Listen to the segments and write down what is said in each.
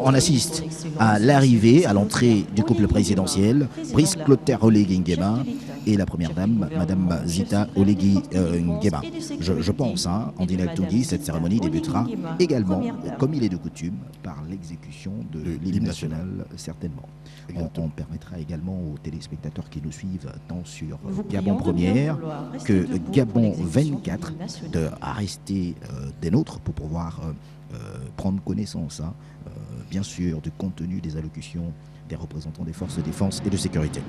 on assiste à l'arrivée, à l'entrée du couple présidentiel, Brice Clotaire Oligui Nguema et la première dame, Madame Zita Oligui Nguema. Je pense, Andine El Toungui, cette cérémonie débutera également, comme il est de coutume, par l'exécution de l'hymne national, certainement. On permettra également aux téléspectateurs qui nous suivent tant sur Gabon Première que Gabon 24 de rester des nôtres pour pouvoir prendre connaissance, bien sûr, du contenu des allocutions des représentants des forces de défense et de sécurité.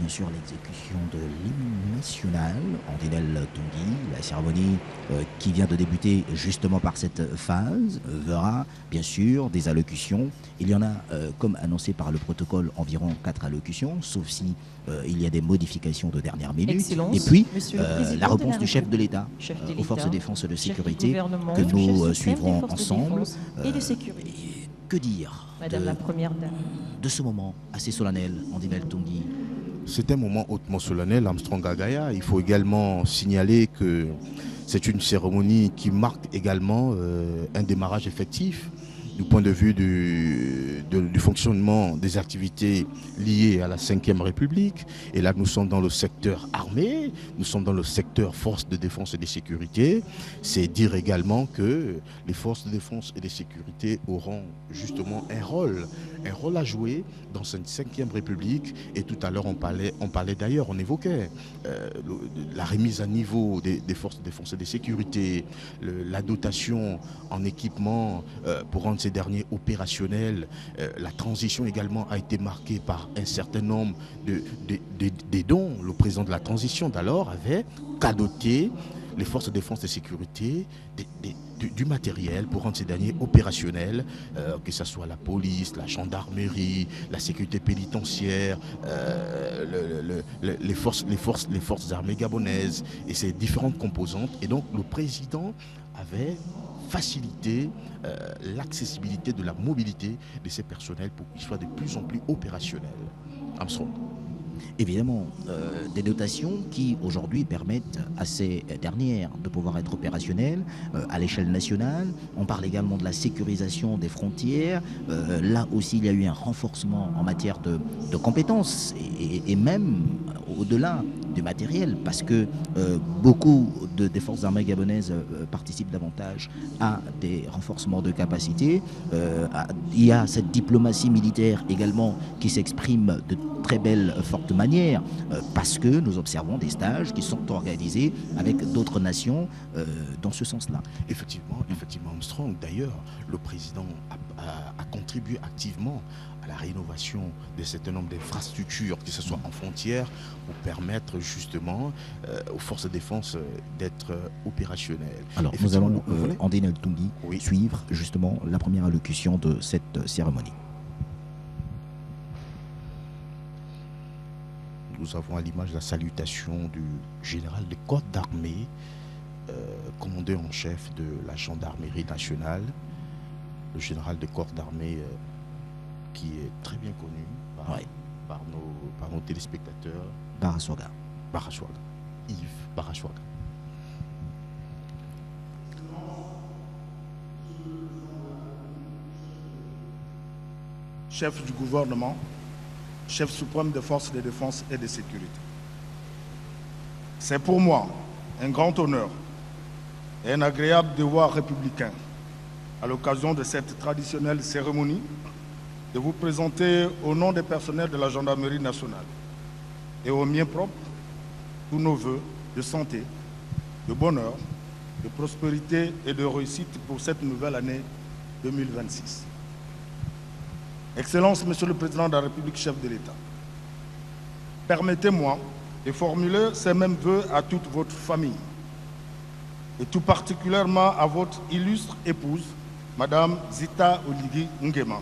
Sur l'exécution de l'hymne national, Andine El Toungui, la cérémonie qui vient de débuter justement par cette phase, verra bien sûr des allocutions. Il y en a, comme annoncé par le protocole, environ 4 allocutions, sauf si il y a des modifications de dernière minute. Excellence, et puis, la réponse du chef de l'État aux forces de défense et de sécurité que nous suivrons ensemble. Que dire Madame la Première Dame de ce moment assez solennel, Andine El Toungui? C'est un moment hautement solennel, Armstrong Agaya. Il faut également signaler que c'est une cérémonie qui marque également un démarrage effectif du point de vue du fonctionnement des activités liées à la Ve République. Et là, nous sommes dans le secteur armé, nous sommes dans le secteur forces de défense et de sécurité. C'est dire également que les forces de défense et de sécurité auront justement un rôle à jouer dans cette Ve République. Et tout à l'heure, on parlait d'ailleurs, on évoquait la remise à niveau des forces de défense et de sécurité, la dotation en équipement pour rendre ces derniers opérationnels. La transition également a été marquée par un certain nombre des dons. Le président de la transition d'alors avait cadoté les forces de défense et de sécurité du matériel pour rendre ces derniers opérationnels, que ce soit la police, la gendarmerie, la sécurité pénitentiaire, les forces armées gabonaises et ces différentes composantes. Et donc le président avait facilité l'accessibilité de la mobilité de ces personnels pour qu'ils soient de plus en plus opérationnels. Armstrong. Évidemment, des dotations qui aujourd'hui permettent à ces dernières de pouvoir être opérationnelles à l'échelle nationale. On parle également de la sécurisation des frontières. Là aussi, il y a eu un renforcement en matière de compétences et même au-delà du matériel, parce que beaucoup des forces armées gabonaises participent davantage à des renforcements de capacités. Il y a cette diplomatie militaire également qui s'exprime de très belle, forte manière, parce que nous observons des stages qui sont organisés avec d'autres nations dans ce sens-là. Effectivement, Armstrong. D'ailleurs, le président a contribué activement à la rénovation de certain nombre d'infrastructures, que ce soit en frontières, pour permettre justement aux forces de défense d'être opérationnelles. Alors, nous allons, Andine El Toungui, suivre justement la première allocution de cette cérémonie. Nous avons à l'image la salutation du général des corps d'armée, commandeur en chef de la gendarmerie nationale, le général des corps d'armée qui est très bien connu par par nos téléspectateurs. Baraswaga. Baraswaga. Yves Baraswaga. Chef du gouvernement, chef suprême des forces de défense et de sécurité. C'est pour moi un grand honneur et un agréable devoir républicain, à l'occasion de cette traditionnelle cérémonie, de vous présenter au nom des personnels de la Gendarmerie nationale et aux miens propres tous nos vœux de santé, de bonheur, de prospérité et de réussite pour cette nouvelle année 2026. Excellence, Monsieur le Président de la République, chef de l'État, permettez-moi de formuler ces mêmes vœux à toute votre famille et tout particulièrement à votre illustre épouse, Madame Zita Oligui Nguema,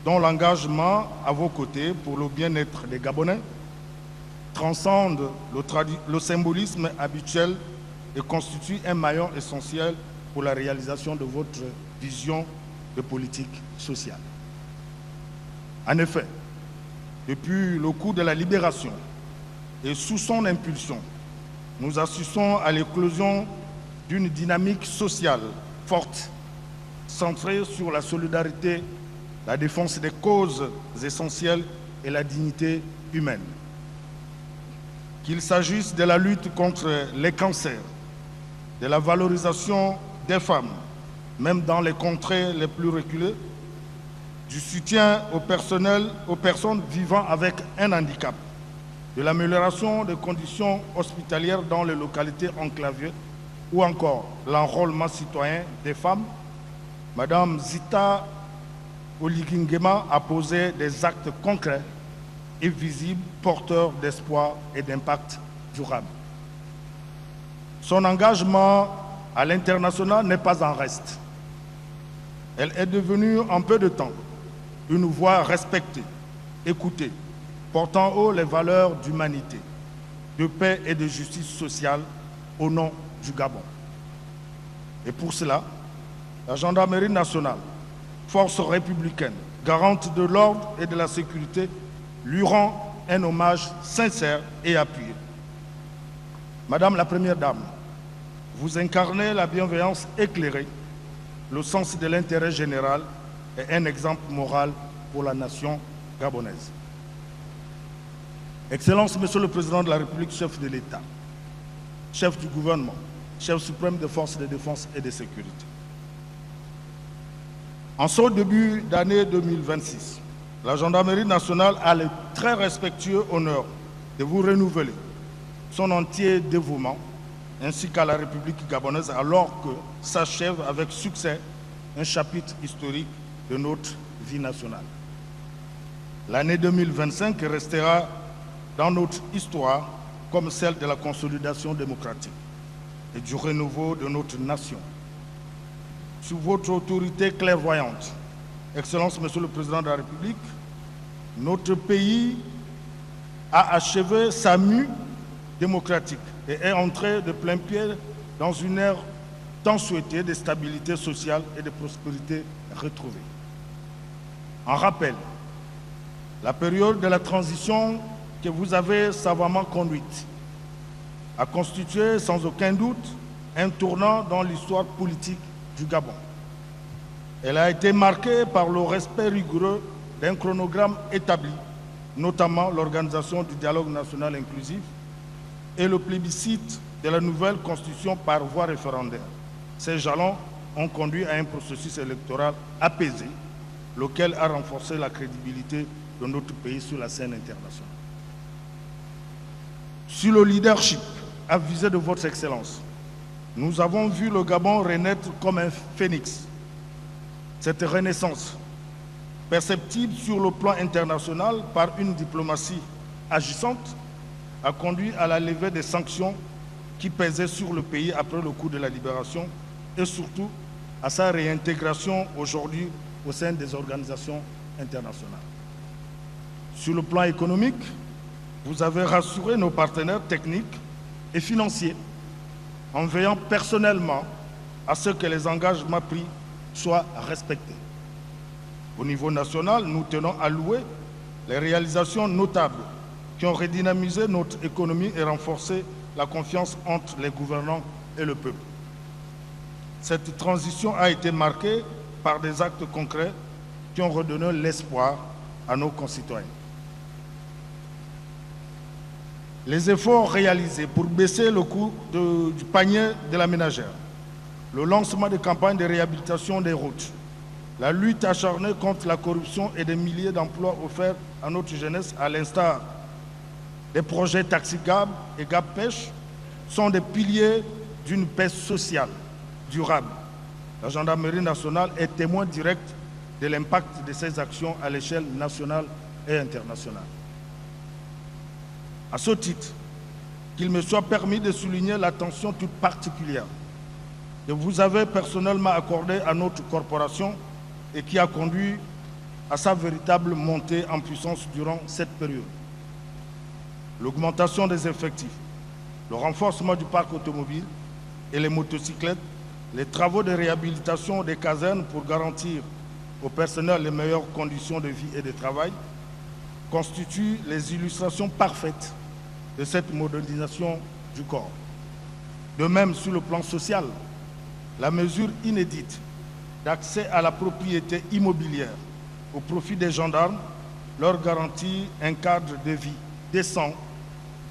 dont l'engagement à vos côtés pour le bien-être des Gabonais transcende le symbolisme habituel et constitue un maillon essentiel pour la réalisation de votre vision de politique sociale. En effet, depuis le coup de la libération et sous son impulsion, nous assistons à l'éclosion d'une dynamique sociale forte, centrée sur la solidarité, la défense des causes essentielles et la dignité humaine. Qu'il s'agisse de la lutte contre les cancers, de la valorisation des femmes, même dans les contrées les plus reculées, du soutien au personnel, aux personnes vivant avec un handicap, de l'amélioration des conditions hospitalières dans les localités enclavées ou encore l'enrôlement citoyen des femmes, Madame Zita Oligui Nguema a posé des actes concrets et visibles, porteurs d'espoir et d'impact durable. Son engagement à l'international n'est pas en reste. Elle est devenue en peu de temps une voix respectée, écoutée, portant haut les valeurs d'humanité, de paix et de justice sociale au nom du Gabon. Et pour cela, la Gendarmerie nationale, force républicaine, garante de l'ordre et de la sécurité, lui rend un hommage sincère et appuyé. Madame la Première Dame, vous incarnez la bienveillance éclairée, le sens de l'intérêt général et un exemple moral pour la nation gabonaise. Excellence, Monsieur le Président de la République, chef de l'État, chef du gouvernement, chef suprême des forces de défense et de sécurité. En ce début d'année 2026, la Gendarmerie nationale a le très respectueux honneur de vous renouveler son entier dévouement ainsi qu'à la République gabonaise alors que s'achève avec succès un chapitre historique de notre vie nationale. L'année 2025 restera dans notre histoire comme celle de la consolidation démocratique et du renouveau de notre nation. Sous votre autorité clairvoyante, Excellence, Monsieur le Président de la République, notre pays a achevé sa mue démocratique et est entré de plein pied dans une ère tant souhaitée de stabilité sociale et de prospérité retrouvée. En rappel, la période de la transition que vous avez savamment conduite a constitué sans aucun doute un tournant dans l'histoire politique du Gabon. Elle a été marquée par le respect rigoureux d'un chronogramme établi, notamment l'organisation du dialogue national inclusif et le plébiscite de la nouvelle constitution par voie référendaire. Ces jalons ont conduit à un processus électoral apaisé, lequel a renforcé la crédibilité de notre pays sur la scène internationale. Sur le leadership avisé de votre Excellence, nous avons vu le Gabon renaître comme un phénix. Cette renaissance, perceptible sur le plan international par une diplomatie agissante, a conduit à la levée des sanctions qui pesaient sur le pays après le coup de la libération et surtout à sa réintégration aujourd'hui au sein des organisations internationales. Sur le plan économique, vous avez rassuré nos partenaires techniques et financiers en veillant personnellement à ce que les engagements pris soient respectés. Au niveau national, nous tenons à louer les réalisations notables qui ont redynamisé notre économie et renforcé la confiance entre les gouvernants et le peuple. Cette transition a été marquée par des actes concrets qui ont redonné l'espoir à nos concitoyens. Les efforts réalisés pour baisser le coût du panier de la ménagère, le lancement de campagnes de réhabilitation des routes, la lutte acharnée contre la corruption et des milliers d'emplois offerts à notre jeunesse, à l'instar des projets Taxi Gab et Gab Pêche, sont des piliers d'une paix sociale durable. La gendarmerie nationale est témoin direct de l'impact de ces actions à l'échelle nationale et internationale. À ce titre, qu'il me soit permis de souligner l'attention toute particulière que vous avez personnellement accordée à notre corporation et qui a conduit à sa véritable montée en puissance durant cette période. L'augmentation des effectifs, le renforcement du parc automobile et les motocyclettes, les travaux de réhabilitation des casernes pour garantir au personnel les meilleures conditions de vie et de travail, constituent les illustrations parfaites de cette modernisation du corps. De même, sur le plan social, la mesure inédite d'accès à la propriété immobilière au profit des gendarmes leur garantit un cadre de vie décent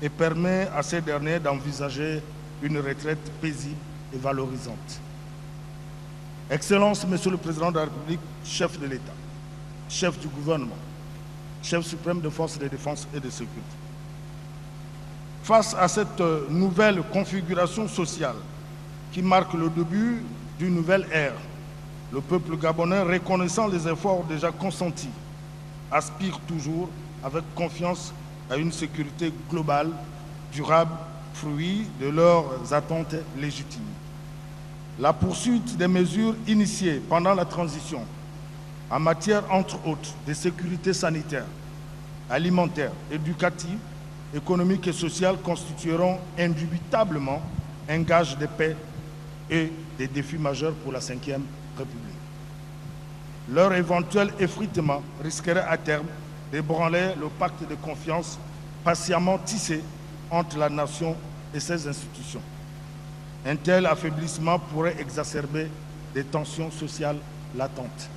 et permet à ces derniers d'envisager une retraite paisible et valorisante. Excellence, Monsieur le Président de la République, chef de l'État, chef du gouvernement, chef suprême des forces de défense et de sécurité. Face à cette nouvelle configuration sociale qui marque le début d'une nouvelle ère, le peuple gabonais, reconnaissant les efforts déjà consentis, aspire toujours avec confiance à une sécurité globale, durable, fruit de leurs attentes légitimes. La poursuite des mesures initiées pendant la transition en matière, entre autres, de sécurité sanitaire, alimentaire, éducative, économique et sociale constitueront indubitablement un gage de paix et des défis majeurs pour la Ve République. Leur éventuel effritement risquerait à terme d'ébranler le pacte de confiance patiemment tissé entre la nation et ses institutions. Un tel affaiblissement pourrait exacerber des tensions sociales latentes.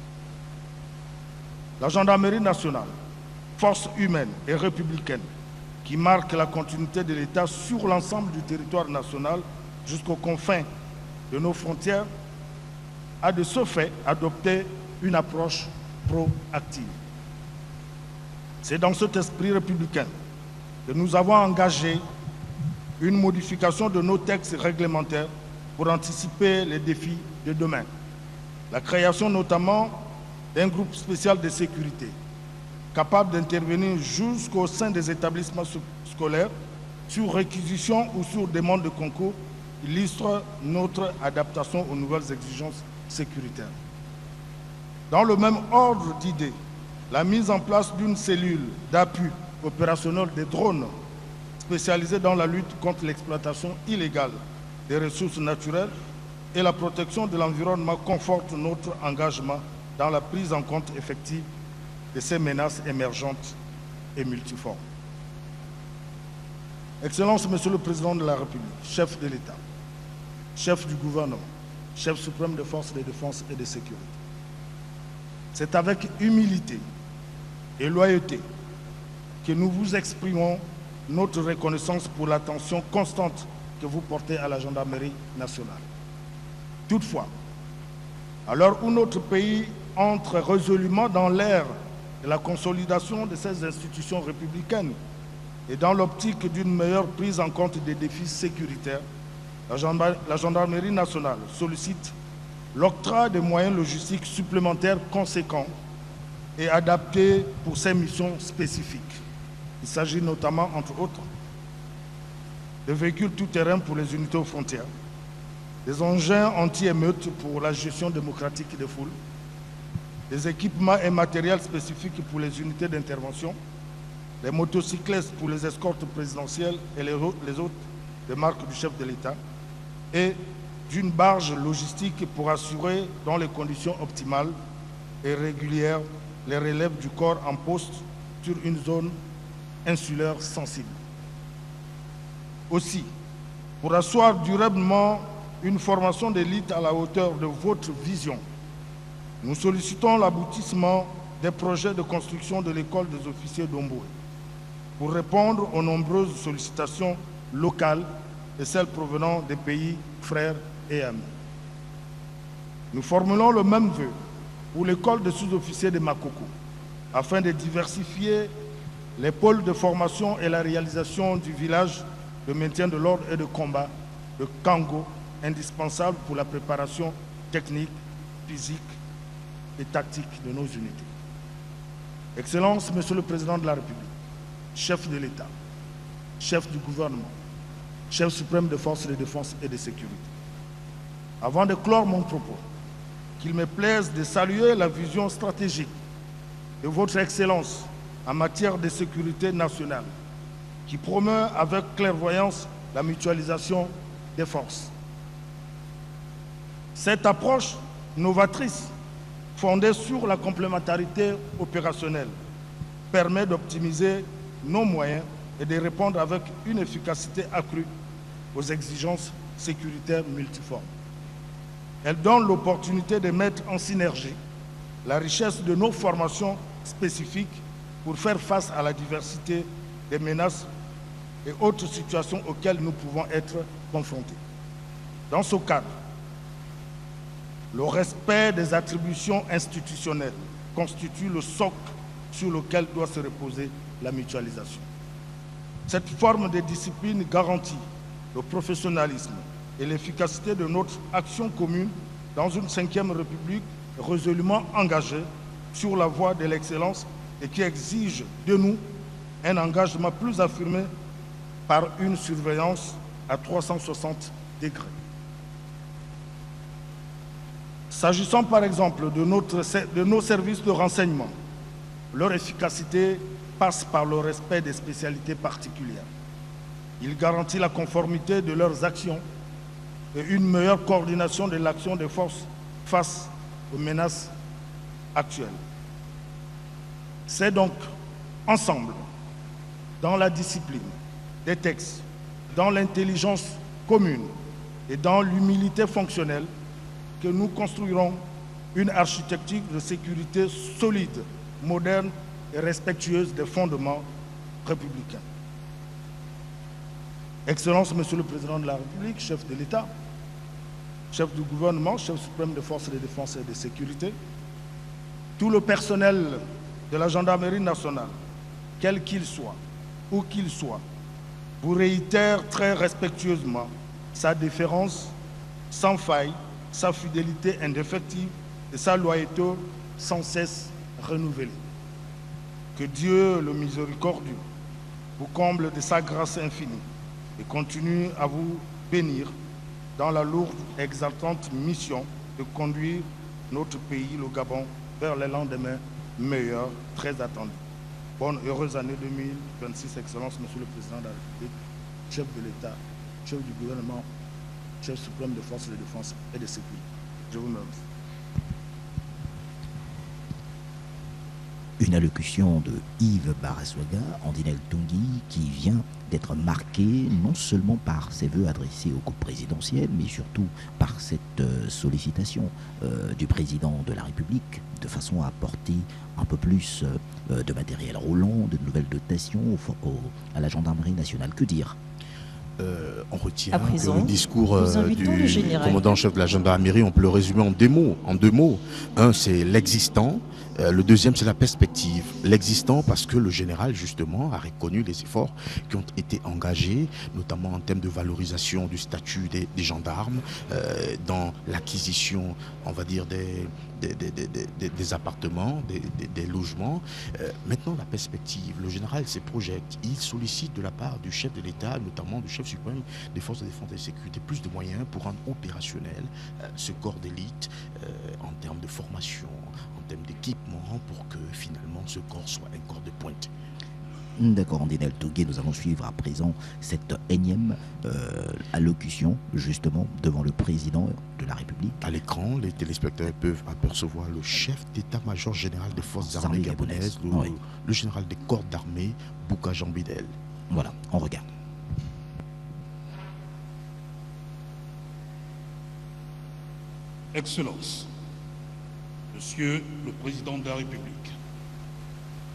La gendarmerie nationale, force humaine et républicaine, qui marque la continuité de l'État sur l'ensemble du territoire national jusqu'aux confins de nos frontières, a de ce fait adopté une approche proactive. C'est dans cet esprit républicain que nous avons engagé une modification de nos textes réglementaires pour anticiper les défis de demain. La création notamment d'un groupe spécial de sécurité capable d'intervenir jusqu'au sein des établissements scolaires sur réquisition ou sur demande de concours illustre notre adaptation aux nouvelles exigences sécuritaires. Dans le même ordre d'idées, la mise en place d'une cellule d'appui opérationnel des drones spécialisée dans la lutte contre l'exploitation illégale des ressources naturelles et la protection de l'environnement conforte notre engagement dans la prise en compte effective de ces menaces émergentes et multiformes. Excellence, Monsieur le Président de la République, chef de l'État, chef du gouvernement, chef suprême des forces de défense et de sécurité, c'est avec humilité et loyauté que nous vous exprimons notre reconnaissance pour l'attention constante que vous portez à la gendarmerie nationale. Toutefois, à l'heure où notre pays entre résolument dans l'ère de la consolidation de ces institutions républicaines et dans l'optique d'une meilleure prise en compte des défis sécuritaires, la gendarmerie nationale sollicite l'octroi de moyens logistiques supplémentaires conséquents et adaptés pour ces missions spécifiques. Il s'agit notamment, entre autres, de véhicules tout-terrain pour les unités aux frontières, des engins anti-émeutes pour la gestion démocratique des foules, des équipements et matériels spécifiques pour les unités d'intervention, des motocyclettes pour les escortes présidentielles et les autres des marques du chef de l'État, et d'une barge logistique pour assurer, dans les conditions optimales et régulières, les relèves du corps en poste sur une zone insulaire sensible. Aussi, pour asseoir durablement une formation d'élite à la hauteur de votre vision, nous sollicitons l'aboutissement des projets de construction de l'école des officiers d'Omboué pour répondre aux nombreuses sollicitations locales et celles provenant des pays frères et amis. Nous formulons le même vœu pour l'école des sous-officiers de Makoko, afin de diversifier les pôles de formation et la réalisation du village de maintien de l'ordre et de combat de Kango, indispensable pour la préparation technique, physique et tactique de nos unités. Excellences, Monsieur le Président de la République, chef de l'État, chef du gouvernement, chef suprême des forces de défense et de sécurité. Avant de clore mon propos, qu'il me plaise de saluer la vision stratégique de votre Excellence en matière de sécurité nationale, qui promeut avec clairvoyance la mutualisation des forces. Cette approche novatrice, fondée sur la complémentarité opérationnelle, permet d'optimiser nos moyens et de répondre avec une efficacité accrue aux exigences sécuritaires multiformes. Elle donne l'opportunité de mettre en synergie la richesse de nos formations spécifiques pour faire face à la diversité des menaces et autres situations auxquelles nous pouvons être confrontés. Dans ce cadre, le respect des attributions institutionnelles constitue le socle sur lequel doit se reposer la mutualisation. Cette forme de discipline garantit le professionnalisme et l'efficacité de notre action commune dans une 5e République résolument engagée sur la voie de l'excellence et qui exige de nous un engagement plus affirmé par une surveillance à 360 degrés. S'agissant par exemple de nos services de renseignement, leur efficacité passe par le respect des spécialités particulières. Il garantit la conformité de leurs actions et une meilleure coordination de l'action des forces face aux menaces actuelles. C'est donc ensemble, dans la discipline des textes, dans l'intelligence commune et dans l'humilité fonctionnelle, que nous construirons une architecture de sécurité solide, moderne et respectueuse des fondements républicains. Excellences, Monsieur le Président de la République, chef de l'État, chef du gouvernement, chef suprême des forces de défense et de sécurité, tout le personnel de la gendarmerie nationale, quel qu'il soit, où qu'il soit, vous réitère très respectueusement sa déférence sans faille, sa fidélité indéfectible et sa loyauté sans cesse renouvelée. Que Dieu, le miséricordieux, vous comble de sa grâce infinie et continue à vous bénir dans la lourde et exaltante mission de conduire notre pays, le Gabon, vers les lendemains meilleurs, très attendus. Bonne heureuse année 2026, Excellence, Monsieur le Président de la République, chef de l'État, chef du gouvernement, chef suprême des forces de défense et de sécurité. Je vous remercie. Une allocution de Yves Baraswaga, Andinel Tungui, qui vient d'être marquée non seulement par ses vœux adressés au groupe présidentiel, mais surtout par cette sollicitation du président de la République, de façon à apporter un peu plus de matériel roulant, de nouvelles dotations à la gendarmerie nationale. Que dire ? On retient que le discours du commandant-chef de la gendarmerie, on peut le résumer en deux mots. Un, c'est l'existant. Le deuxième, c'est la perspective. L'existant parce que le général, justement, a reconnu les efforts qui ont été engagés, notamment en termes de valorisation du statut des gendarmes, dans l'acquisition, on va dire, des appartements, des logements. Maintenant, la perspective. Le général se projette. Il sollicite de la part du chef de l'État, notamment du chef suprême des forces de défense et de sécurité, plus de moyens pour rendre opérationnel ce corps d'élite en termes de formation, en termes d'équipement, pour que finalement ce corps soit un corps de pointe. D'accord, Ndinel Tougué, nous allons suivre à présent cette énième allocution, justement, devant le président de la République. À l'écran, les téléspectateurs peuvent apercevoir le chef d'état-major général des forces armées gabonaises, le général des corps d'armée, Bouka Jean Bidel. Voilà, on regarde. Excellences, Monsieur le Président de la République,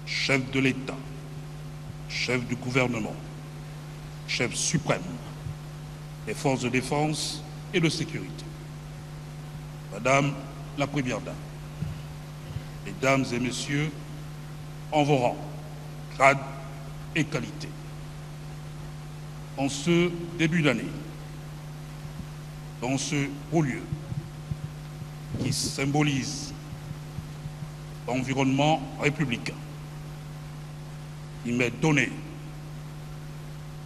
chef de l'État, chef du gouvernement, chef suprême des forces de défense et de sécurité, Madame la Première Dame, Mesdames et Messieurs, en vos rangs, grades et qualités, en ce début d'année, dans ce haut lieu qui symbolise l'environnement républicain, il m'est donné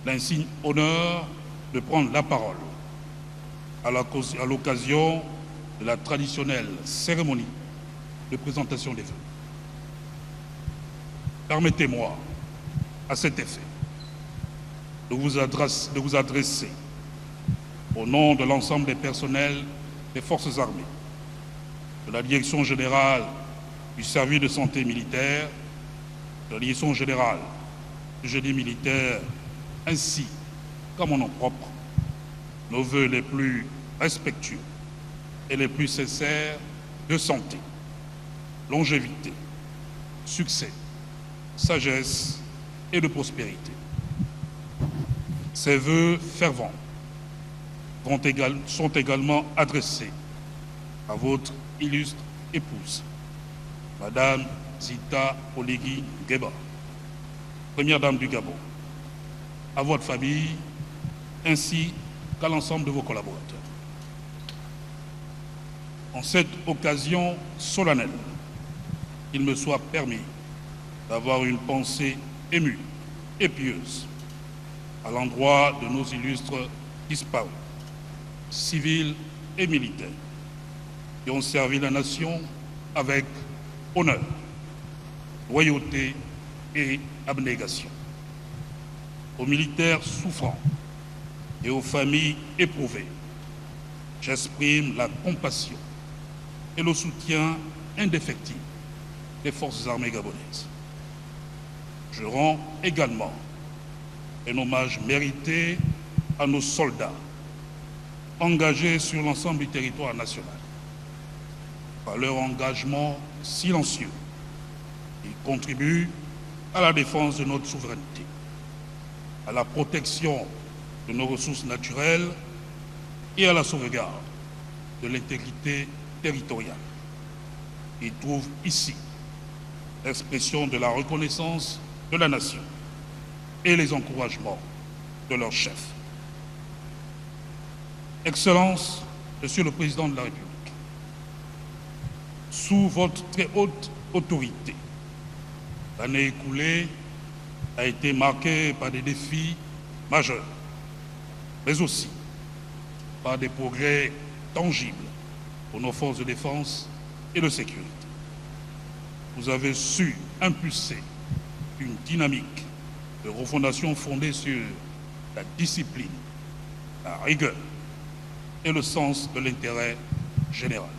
l'insigne honneur de prendre la parole à l'occasion de la traditionnelle cérémonie de présentation des vœux. Permettez-moi, à cet effet, de vous adresser au nom de l'ensemble des personnels des forces armées, de la Direction générale du service de santé militaire, de la Direction générale du génie militaire, ainsi qu'à mon nom propre, nos vœux les plus respectueux et les plus sincères de santé, longévité, succès, sagesse et de prospérité. Ces vœux fervents sont également adressés à votre illustre épouse, Madame Zita Oligui Nguema, Première Dame du Gabon, à votre famille ainsi qu'à l'ensemble de vos collaborateurs. En cette occasion solennelle, il me soit permis d'avoir une pensée émue et pieuse à l'endroit de nos illustres disparus, civils et militaires, qui ont servi la nation avec honneur, loyauté et abnégation. Aux militaires souffrants et aux familles éprouvées, j'exprime la compassion et le soutien indéfectible des forces armées gabonaises. Je rends également un hommage mérité à nos soldats engagés sur l'ensemble du territoire national. Par leur engagement silencieux, ils contribuent à la défense de notre souveraineté, à la protection de nos ressources naturelles et à la sauvegarde de l'intégrité territoriale. Ils trouvent ici l'expression de la reconnaissance de la nation et les encouragements de leur chef. Excellences, Monsieur le Président de la République, sous votre très haute autorité, l'année écoulée a été marquée par des défis majeurs, mais aussi par des progrès tangibles pour nos forces de défense et de sécurité. Vous avez su impulser une dynamique de refondation fondée sur la discipline, la rigueur et le sens de l'intérêt général.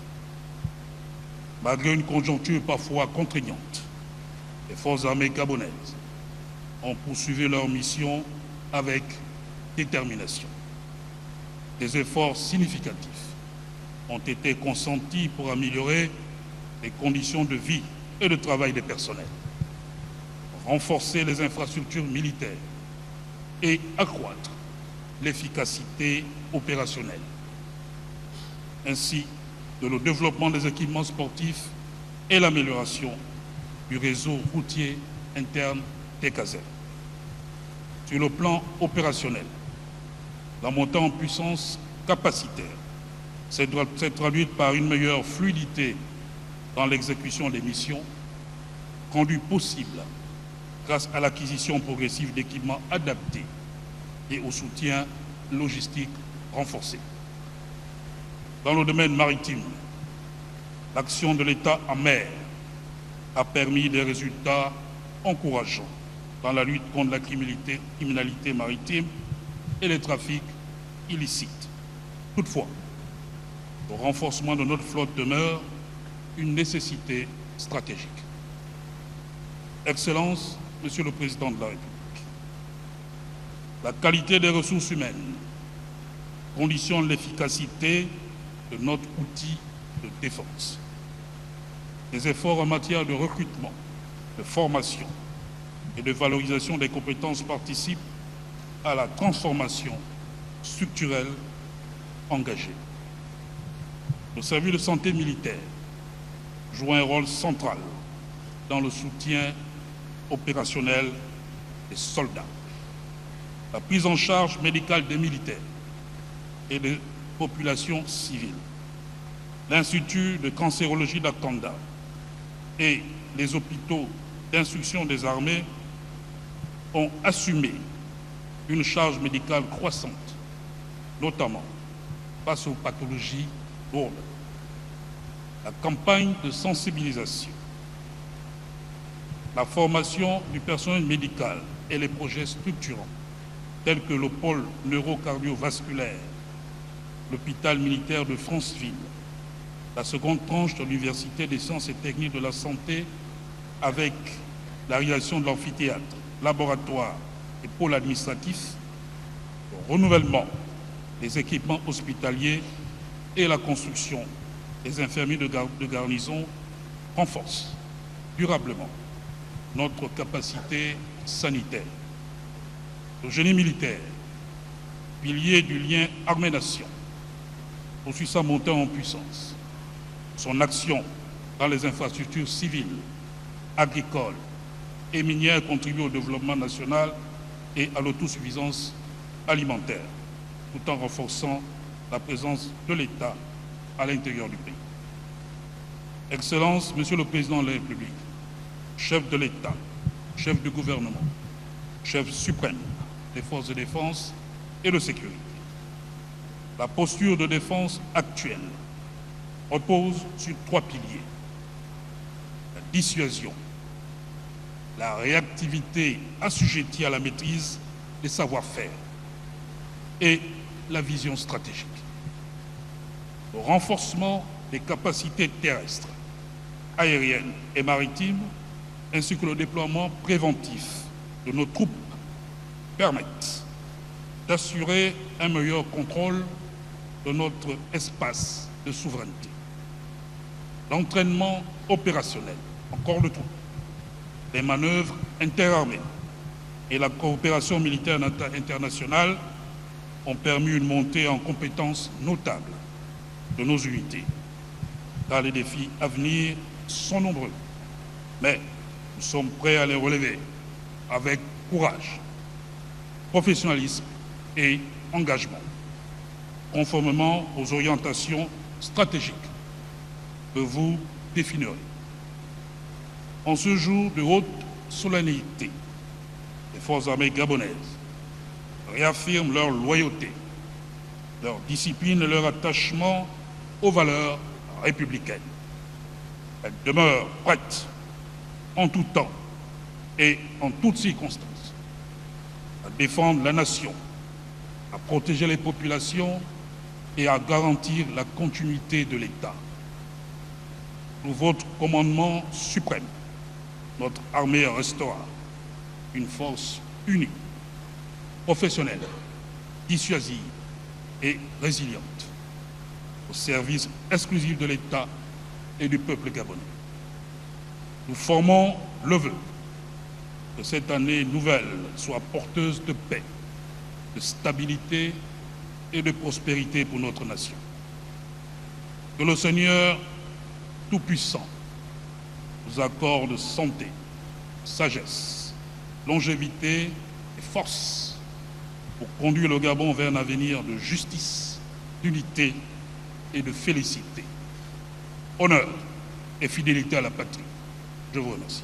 Malgré une conjoncture parfois contraignante, les forces armées gabonaises ont poursuivi leur mission avec détermination. Des efforts significatifs ont été consentis pour améliorer les conditions de vie et de travail des personnels, renforcer les infrastructures militaires et accroître l'efficacité opérationnelle, ainsi que le développement des équipements sportifs et l'amélioration du réseau routier interne des casernes. Sur le plan opérationnel, la montée en puissance capacitaire s'est traduite par une meilleure fluidité dans l'exécution des missions, rendue possible grâce à l'acquisition progressive d'équipements adaptés et au soutien logistique renforcé. Dans le domaine maritime, l'action de l'État en mer a permis des résultats encourageants dans la lutte contre la criminalité maritime et les trafics illicites. Toutefois, le renforcement de notre flotte demeure une nécessité stratégique. Excellence, Monsieur le Président de la République, la qualité des ressources humaines conditionne l'efficacité de notre outil de défense. Les efforts en matière de recrutement, de formation et de valorisation des compétences participent à la transformation structurelle engagée. Le service de santé militaire joue un rôle central dans le soutien opérationnel des soldats. La prise en charge médicale des militaires et des populations civiles. L'Institut de cancérologie d'Akanda et les hôpitaux d'instruction des armées ont assumé une charge médicale croissante, notamment face aux pathologies lourdes. La campagne de sensibilisation, la formation du personnel médical et les projets structurants tels que le pôle neurocardiovasculaire, l'hôpital militaire de Franceville, la seconde tranche de l'Université des sciences et techniques de la santé avec la réalisation de l'amphithéâtre, laboratoire et pôle administratif, le renouvellement des équipements hospitaliers et la construction des infirmiers de garnison renforcent durablement notre capacité sanitaire. Le génie militaire, pilier du lien armée-nation, poursuit sa montée en puissance. Son action dans les infrastructures civiles, agricoles et minières contribue au développement national et à l'autosuffisance alimentaire, tout en renforçant la présence de l'État à l'intérieur du pays. Excellence, Monsieur le Président de la République, chef de l'État, chef du gouvernement, chef suprême des forces de défense et de sécurité. La posture de défense actuelle repose sur 3 piliers. La dissuasion, la réactivité assujettie à la maîtrise des savoir-faire et la vision stratégique. Le renforcement des capacités terrestres, aériennes et maritimes, ainsi que le déploiement préventif de nos troupes permettent d'assurer un meilleur contrôle de notre espace de souveraineté. L'entraînement opérationnel, encore le tout, les manœuvres interarmées et la coopération militaire internationale ont permis une montée en compétences notable de nos unités, car les défis à venir sont nombreux. Mais nous sommes prêts à les relever avec courage, professionnalisme et engagement, conformément aux orientations stratégiques que vous définirez. En ce jour de haute solennité, les forces armées gabonaises réaffirment leur loyauté, leur discipline et leur attachement aux valeurs républicaines. Elles demeurent prêtes en tout temps et en toutes circonstances à défendre la nation, à protéger les populations et à garantir la continuité de l'État. Sous votre commandement suprême, notre armée restera une force unie, professionnelle, dissuasive et résiliente, au service exclusif de l'État et du peuple gabonais. Nous formons le vœu que cette année nouvelle soit porteuse de paix, de stabilité et de prospérité pour notre nation. Que le Seigneur Tout-Puissant nous accorde santé, sagesse, longévité et force pour conduire le Gabon vers un avenir de justice, d'unité et de félicité. Honneur et fidélité à la patrie. Je vous remercie.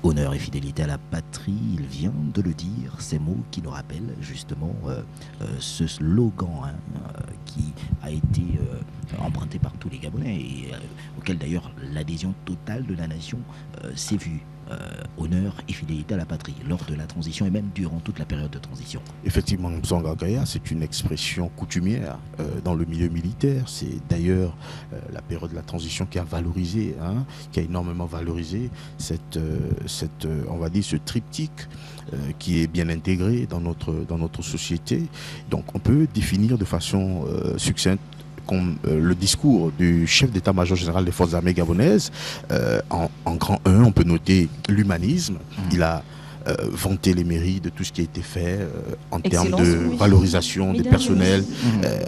Honneur et fidélité à la patrie, il vient de le dire, ces mots qui nous rappellent justement ce slogan qui a été emprunté par tous les Gabonais et auquel d'ailleurs l'adhésion totale de la nation s'est vue. Honneur et fidélité à la patrie lors de la transition et même durant toute la période de transition. Effectivement, Msanga Gaya, c'est une expression coutumière dans le milieu militaire. C'est d'ailleurs la période de la transition qui a valorisé, qui a énormément valorisé on va dire, ce triptyque qui est bien intégré dans notre société. Donc on peut définir de façon succincte comme le discours du chef d'état-major général des forces armées gabonaises. En grand 1, on peut noter l'humanisme. Il a vanté les mérites de tout ce qui a été fait en termes de valorisation des personnels,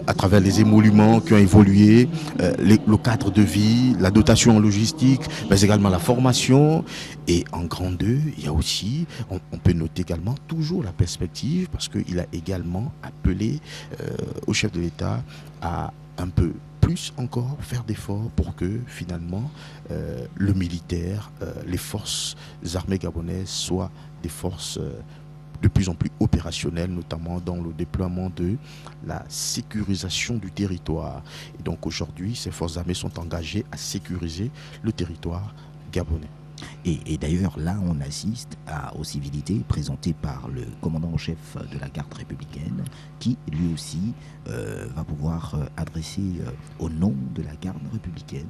à travers les émoluments qui ont évolué, le cadre de vie, la dotation en logistique, mais également la formation. Et en grand 2, il y a aussi, on peut noter également toujours la perspective, parce qu'il a également appelé au chef de l'État à un peu plus encore faire d'efforts pour que finalement le militaire, les forces armées gabonaises soient des forces de plus en plus opérationnelles, notamment dans le déploiement de la sécurisation du territoire. Et donc aujourd'hui, ces forces armées sont engagées à sécuriser le territoire gabonais. Et d'ailleurs, là, on assiste aux civilités présentées par le commandant en chef de la garde républicaine, qui lui aussi va pouvoir adresser au nom de la garde républicaine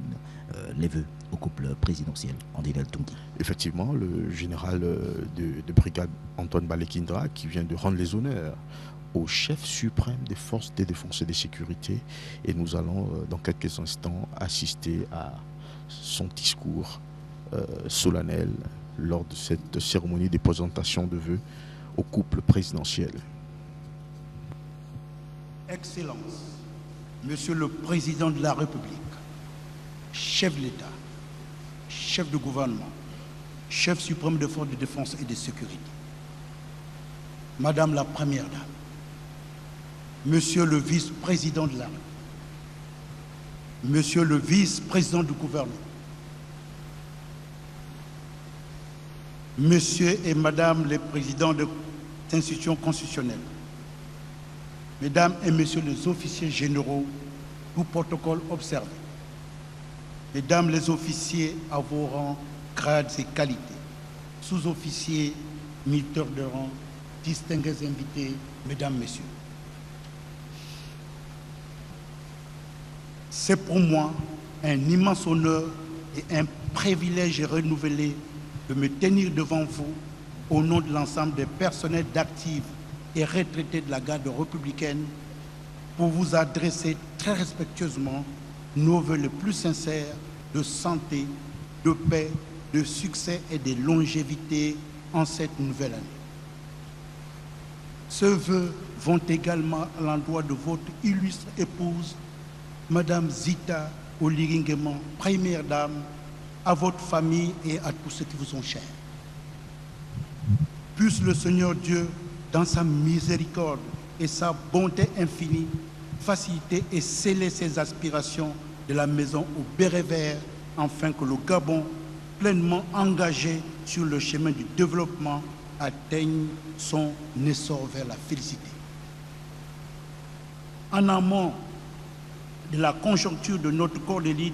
les vœux au couple présidentiel André Tongi. Effectivement, le général de brigade Antoine Balekindra, qui vient de rendre les honneurs au chef suprême des forces de défense et de sécurité, et nous allons dans quelques instants assister à son discours solennel lors de cette cérémonie de présentation de vœux au couple présidentiel. Excellence, Monsieur le Président de la République, chef de l'État, chef de gouvernement, chef suprême des forces de défense et de sécurité, Madame la Première Dame, Monsieur le Vice-président de la République, Monsieur le Vice-président du gouvernement, Monsieur et Madame les présidents des institutions constitutionnelles, Mesdames et Messieurs les officiers généraux, tout protocole observé, Mesdames les officiers à vos rangs, grades et qualités, sous-officiers, militaires de rang, distingués invités, Mesdames, Messieurs. C'est pour moi un immense honneur et un privilège renouvelé de me tenir devant vous au nom de l'ensemble des personnels d'actifs et retraités de la garde républicaine pour vous adresser très respectueusement nos vœux les plus sincères de santé, de paix, de succès et de longévité en cette nouvelle année. Ces vœux vont également à l'endroit de votre illustre épouse, Madame Zita Oligui Nguema, Première Dame, à votre famille et à tous ceux qui vous sont chers. Puisse le Seigneur Dieu, dans sa miséricorde et sa bonté infinie, faciliter et sceller ses aspirations de la maison au béret vert, afin que le Gabon, pleinement engagé sur le chemin du développement, atteigne son essor vers la félicité. En amont de la conjoncture de notre corps d'élite,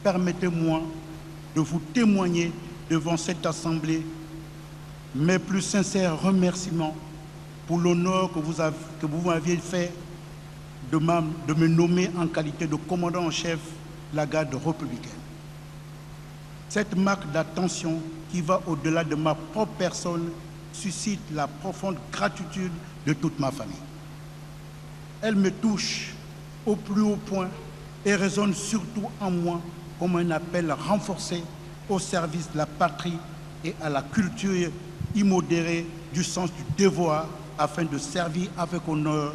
permettez-moi de vous témoigner devant cette Assemblée mes plus sincères remerciements pour l'honneur que vous m'aviez fait de me nommer en qualité de commandant en chef de la garde républicaine. Cette marque d'attention qui va au-delà de ma propre personne suscite la profonde gratitude de toute ma famille. Elle me touche au plus haut point et résonne surtout en moi comme un appel renforcé au service de la patrie et à la culture immodérée du sens du devoir afin de servir avec honneur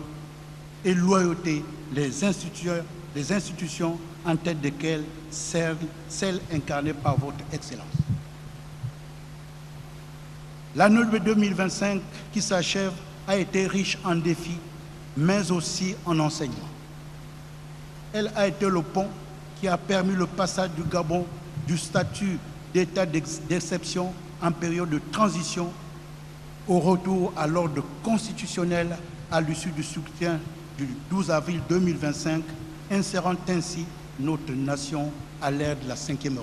et loyauté les institutions en tête desquelles celles incarnées par votre Excellence. L'année 2025 qui s'achève a été riche en défis, mais aussi en enseignements. Elle a été le pont qui a permis le passage du Gabon du statut d'état d'exception en période de transition au retour à l'ordre constitutionnel à l'issue du scrutin du 12 avril 2025, insérant ainsi notre nation à l'ère de la Ve République.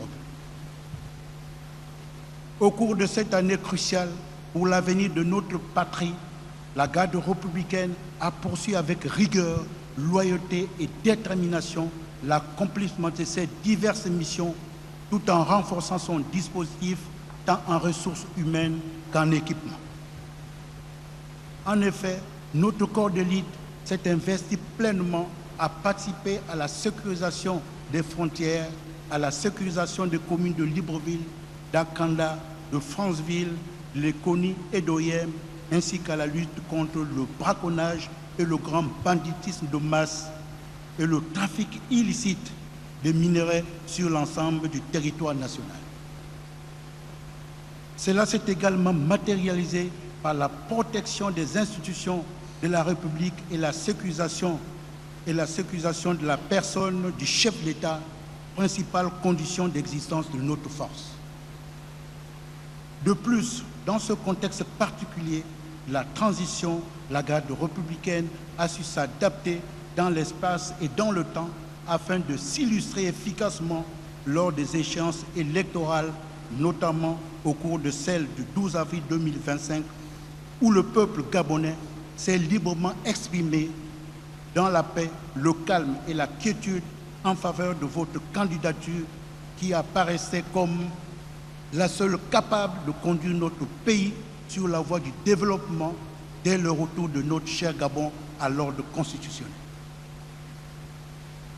Au cours de cette année cruciale pour l'avenir de notre patrie, la garde républicaine a poursuivi avec rigueur, loyauté et détermination l'accomplissement de ses diverses missions tout en renforçant son dispositif tant en ressources humaines qu'en équipement. En effet, notre corps d'élite s'est investi pleinement à participer à la sécurisation des frontières, à la sécurisation des communes de Libreville, d'Akanda, de Franceville, de Léconie et d'Oyem, ainsi qu'à la lutte contre le braconnage et le grand banditisme de masse et le trafic illicite de minerais sur l'ensemble du territoire national. Cela s'est également matérialisé par la protection des institutions de la République et la sécurisation de la personne du chef de l'État, principale condition d'existence de notre force. De plus, dans ce contexte particulier, la transition, la garde républicaine a su s'adapter dans l'espace et dans le temps afin de s'illustrer efficacement lors des échéances électorales, notamment au cours de celle du 12 avril 2025, où le peuple gabonais s'est librement exprimé dans la paix, le calme et la quiétude en faveur de votre candidature qui apparaissait comme la seule capable de conduire notre pays sur la voie du développement dès le retour de notre cher Gabon à l'ordre constitutionnel.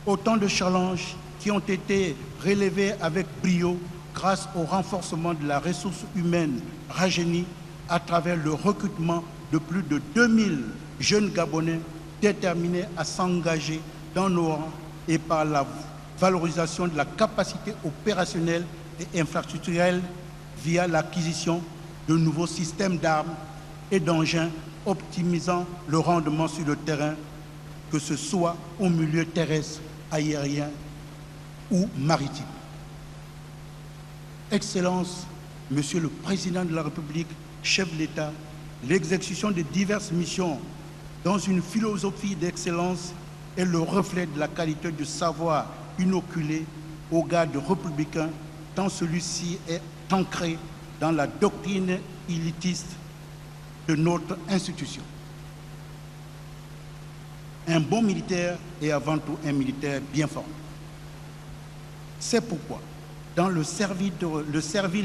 Autant de challenges qui ont été relevés avec brio grâce au renforcement de la ressource humaine rajeunie à travers le recrutement de plus de 2000 jeunes Gabonais déterminés à s'engager dans nos rangs et par la valorisation de la capacité opérationnelle et infrastructurelle via l'acquisition de nouveaux systèmes d'armes et d'engins optimisant le rendement sur le terrain, que ce soit au milieu terrestre, aérien ou maritime. Excellence, Monsieur le Président de la République, chef de l'État, l'exécution de diverses missions dans une philosophie d'excellence est le reflet de la qualité du savoir inoculé au garde républicain, tant celui-ci est ancré dans la doctrine élitiste de notre institution. Un bon militaire est avant tout un militaire bien formé. C'est pourquoi, dans le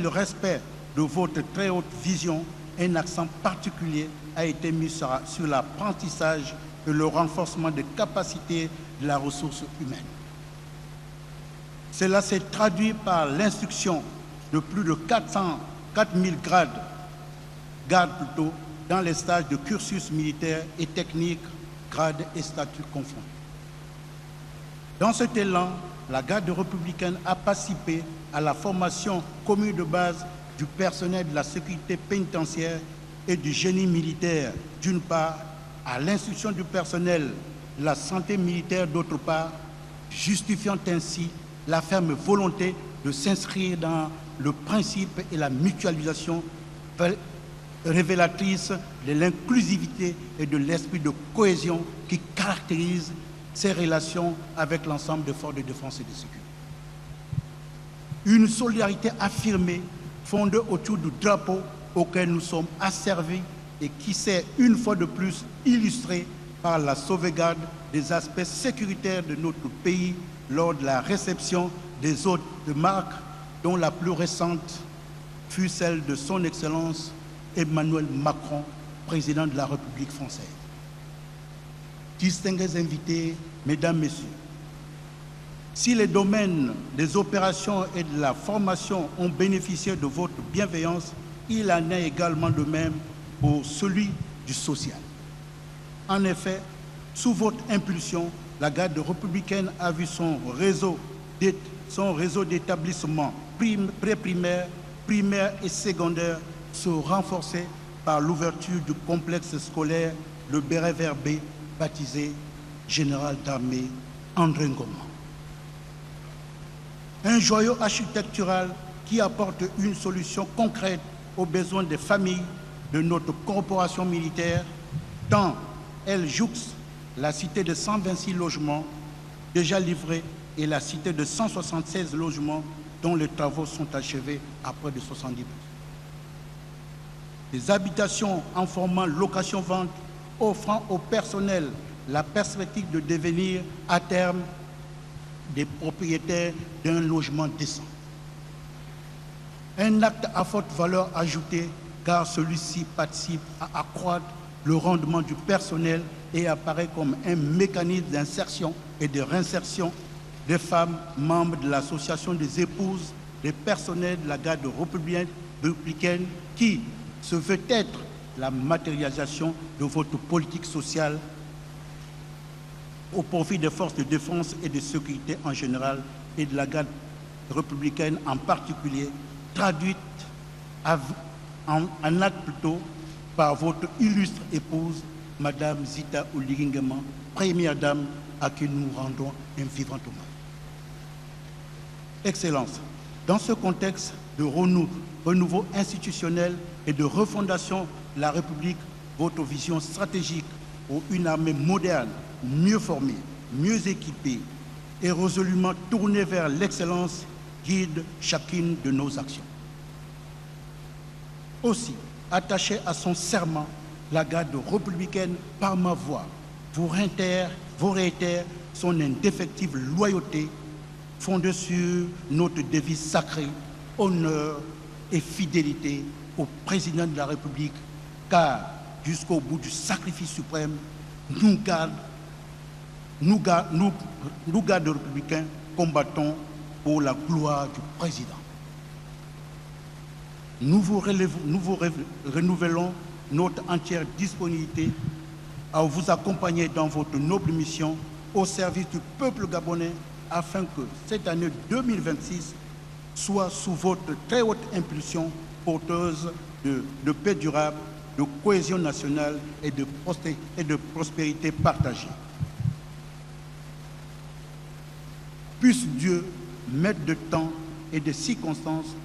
respect de votre très haute vision, un accent particulier a été mis sur l'apprentissage et le renforcement des capacités de la ressource humaine. Cela s'est traduit par l'instruction de plus de 4000 gardes dans les stages de cursus militaire et technique, grades et statuts confondus. Dans cet élan, la garde républicaine a participé à la formation commune de base du personnel de la sécurité pénitentiaire et du génie militaire, d'une part, à l'instruction du personnel de la santé militaire, d'autre part, justifiant ainsi la ferme volonté de s'inscrire dans le principe et la mutualisation révélatrice de l'inclusivité et de l'esprit de cohésion qui caractérise ces relations avec l'ensemble des forces de défense et de sécurité. Une solidarité affirmée, fondée autour du drapeau auquel nous sommes asservis et qui s'est une fois de plus illustrée par la sauvegarde des aspects sécuritaires de notre pays lors de la réception des hôtes de marque, dont la plus récente fut celle de son Excellence Emmanuel Macron, président de la République française. Distingués invités, Mesdames, Messieurs, si les domaines des opérations et de la formation ont bénéficié de votre bienveillance, il en est également de même pour celui du social. En effet, sous votre impulsion, la garde républicaine a vu son réseau d'établissements pré-primaires, primaires et secondaires se renforcer par l'ouverture du complexe scolaire Le Béret Vert B, baptisé Général d'armée André Ngoma. Un joyau architectural qui apporte une solution concrète aux besoins des familles de notre corporation militaire, tant elle jouxte la cité de 126 logements déjà livrés et la cité de 176 logements dont les travaux sont achevés à près de 70%. Des habitations en format location-vente offrant au personnel la perspective de devenir à terme des propriétaires d'un logement décent. Un acte à forte valeur ajoutée car celui-ci participe à accroître le rendement du personnel et apparaît comme un mécanisme d'insertion et de réinsertion des femmes membres de l'association des épouses des personnels de la garde républicaine qui se veut être la matérialisation de votre politique sociale au profit des forces de défense et de sécurité en général et de la garde républicaine en particulier, traduite en acte plutôt par votre illustre épouse, Madame Zita Oligui Nguema, première dame à qui nous rendons un vivant hommage. Excellence, dans ce contexte de renouveau institutionnel et de refondation de la République, votre vision stratégique pour une armée moderne, mieux formée, mieux équipée et résolument tournée vers l'excellence guide chacune de nos actions. Aussi, attaché à son serment, la garde républicaine, par ma voix, vous réitère son indéfectible loyauté fondée sur notre devise sacrée, honneur et fidélité au président de la République, car jusqu'au bout du sacrifice suprême, nous gardes républicains, combattons pour la gloire du président. Nous vous renouvelons notre entière disponibilité à vous accompagner dans votre noble mission au service du peuple gabonais afin que cette année 2026 soit sous votre très haute impulsion porteuse de paix durable, de cohésion nationale et de prospérité partagée. Puisse Dieu, maître de temps et de circonstances,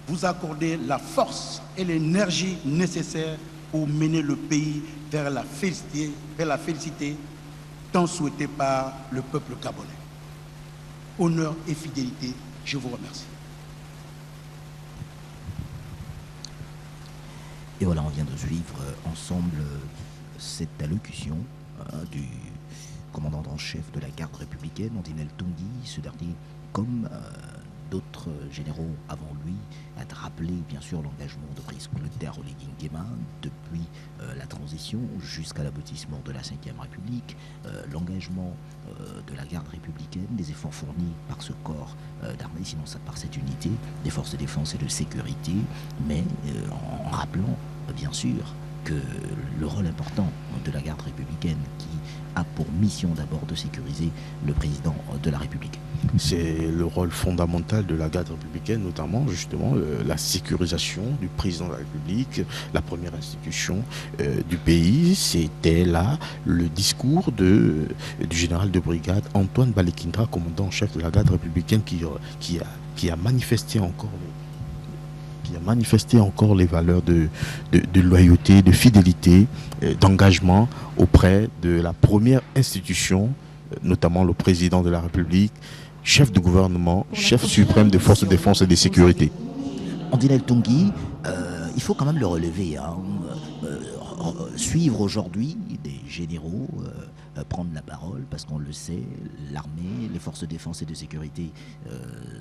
vous accorder la force et l'énergie nécessaires pour mener le pays vers la félicité tant souhaitée par le peuple gabonais. Honneur et fidélité, je vous remercie. Et voilà, on vient de suivre ensemble cette allocution du commandant en chef de la garde républicaine, Ondinel Tungui. Ce dernier, comme d'autres généraux avant lui, a rappelé bien sûr l'engagement de Brice Clotaire Oligui Nguema depuis la transition jusqu'à l'aboutissement de la Ve République, l'engagement de la garde républicaine, des efforts fournis par ce corps d'armée, sinon par cette unité des forces de défense et de sécurité, mais en rappelant bien sûr que le rôle important de la garde républicaine qui a pour mission d'abord de sécuriser le président de la République. C'est le rôle fondamental de la garde républicaine, notamment justement la sécurisation du président de la République, la première institution du pays. C'était là le discours du général de brigade Antoine Balekindra, commandant en chef de la garde républicaine, qui a manifesté encore les valeurs de loyauté, de fidélité, d'engagement auprès de la première institution, notamment le président de la République, chef de gouvernement, chef suprême des forces de défense et de sécurité. Ondinel Tungui, il faut quand même le relever. Suivre aujourd'hui des généraux prendre la parole, parce qu'on le sait, l'armée, les forces de défense et de sécurité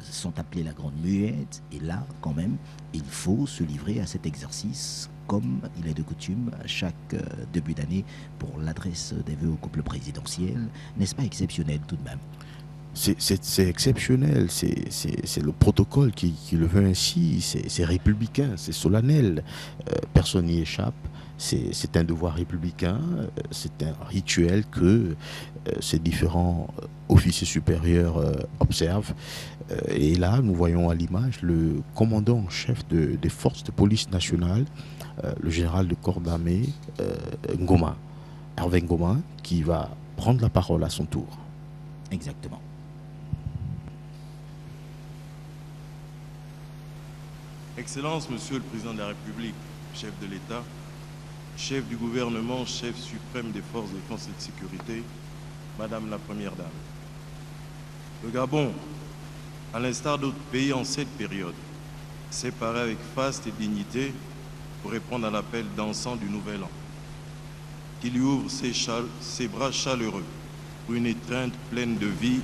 sont appelées la grande muette, et là, quand même, il faut se livrer à cet exercice comme il est de coutume à chaque début d'année pour l'adresse des vœux au couple présidentiel. N'est-ce pas exceptionnel tout de même ? C'est exceptionnel, c'est le protocole qui le veut ainsi, c'est républicain, c'est solennel, personne n'y échappe. C'est un devoir républicain, c'est un rituel que ces différents officiers supérieurs observent. Et là, nous voyons à l'image le commandant en chef des forces de police nationale, le général de corps d'armée Ngoma, Hervé Ngoma, qui va prendre la parole à son tour. Exactement. Excellence, Monsieur le Président de la République, chef de l'État, chef du gouvernement, chef suprême des forces de défense et de sécurité, Madame la Première Dame, Le Gabon, à l'instar d'autres pays en cette période, s'est paré avec faste et dignité pour répondre à l'appel dansant du Nouvel An, qui lui ouvre ses bras chaleureux pour une étreinte pleine de vie,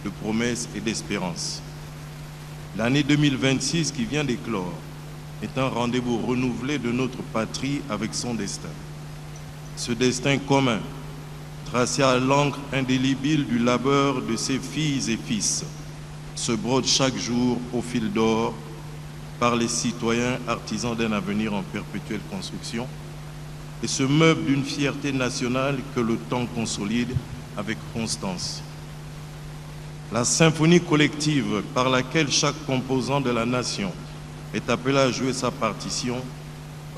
de promesses et d'espérance. L'année 2026 qui vient d'éclore est un rendez-vous renouvelé de notre patrie avec son destin. Ce destin commun, tracé à l'encre indélébile du labeur de ses filles et fils, se brode chaque jour au fil d'or par les citoyens artisans d'un avenir en perpétuelle construction et se meuble d'une fierté nationale que le temps consolide avec constance. La symphonie collective par laquelle chaque composant de la nation est appelé à jouer sa partition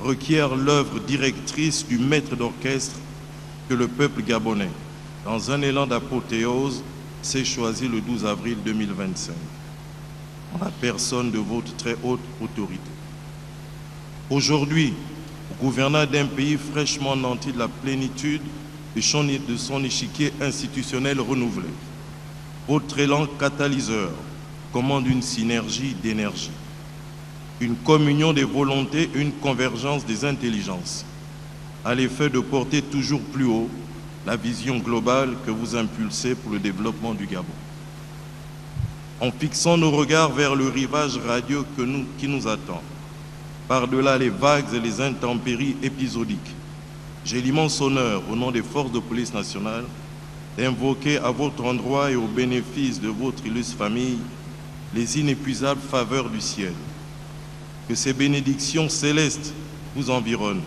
requiert l'œuvre directrice du maître d'orchestre que le peuple gabonais, dans un élan d'apothéose, s'est choisi le 12 avril 2025, en la personne de votre très haute autorité. Aujourd'hui, au gouverneur d'un pays fraîchement nanti de la plénitude de son échiquier institutionnel renouvelé, votre élan catalyseur commande une synergie d'énergie, une communion des volontés, une convergence des intelligences, à l'effet de porter toujours plus haut la vision globale que vous impulsez pour le développement du Gabon. En fixant nos regards vers le rivage radieux qui nous attend, par-delà les vagues et les intempéries épisodiques, j'ai l'immense honneur, au nom des forces de police nationale, d'invoquer à votre endroit et au bénéfice de votre illustre famille les inépuisables faveurs du ciel. Que ces bénédictions célestes vous environnent,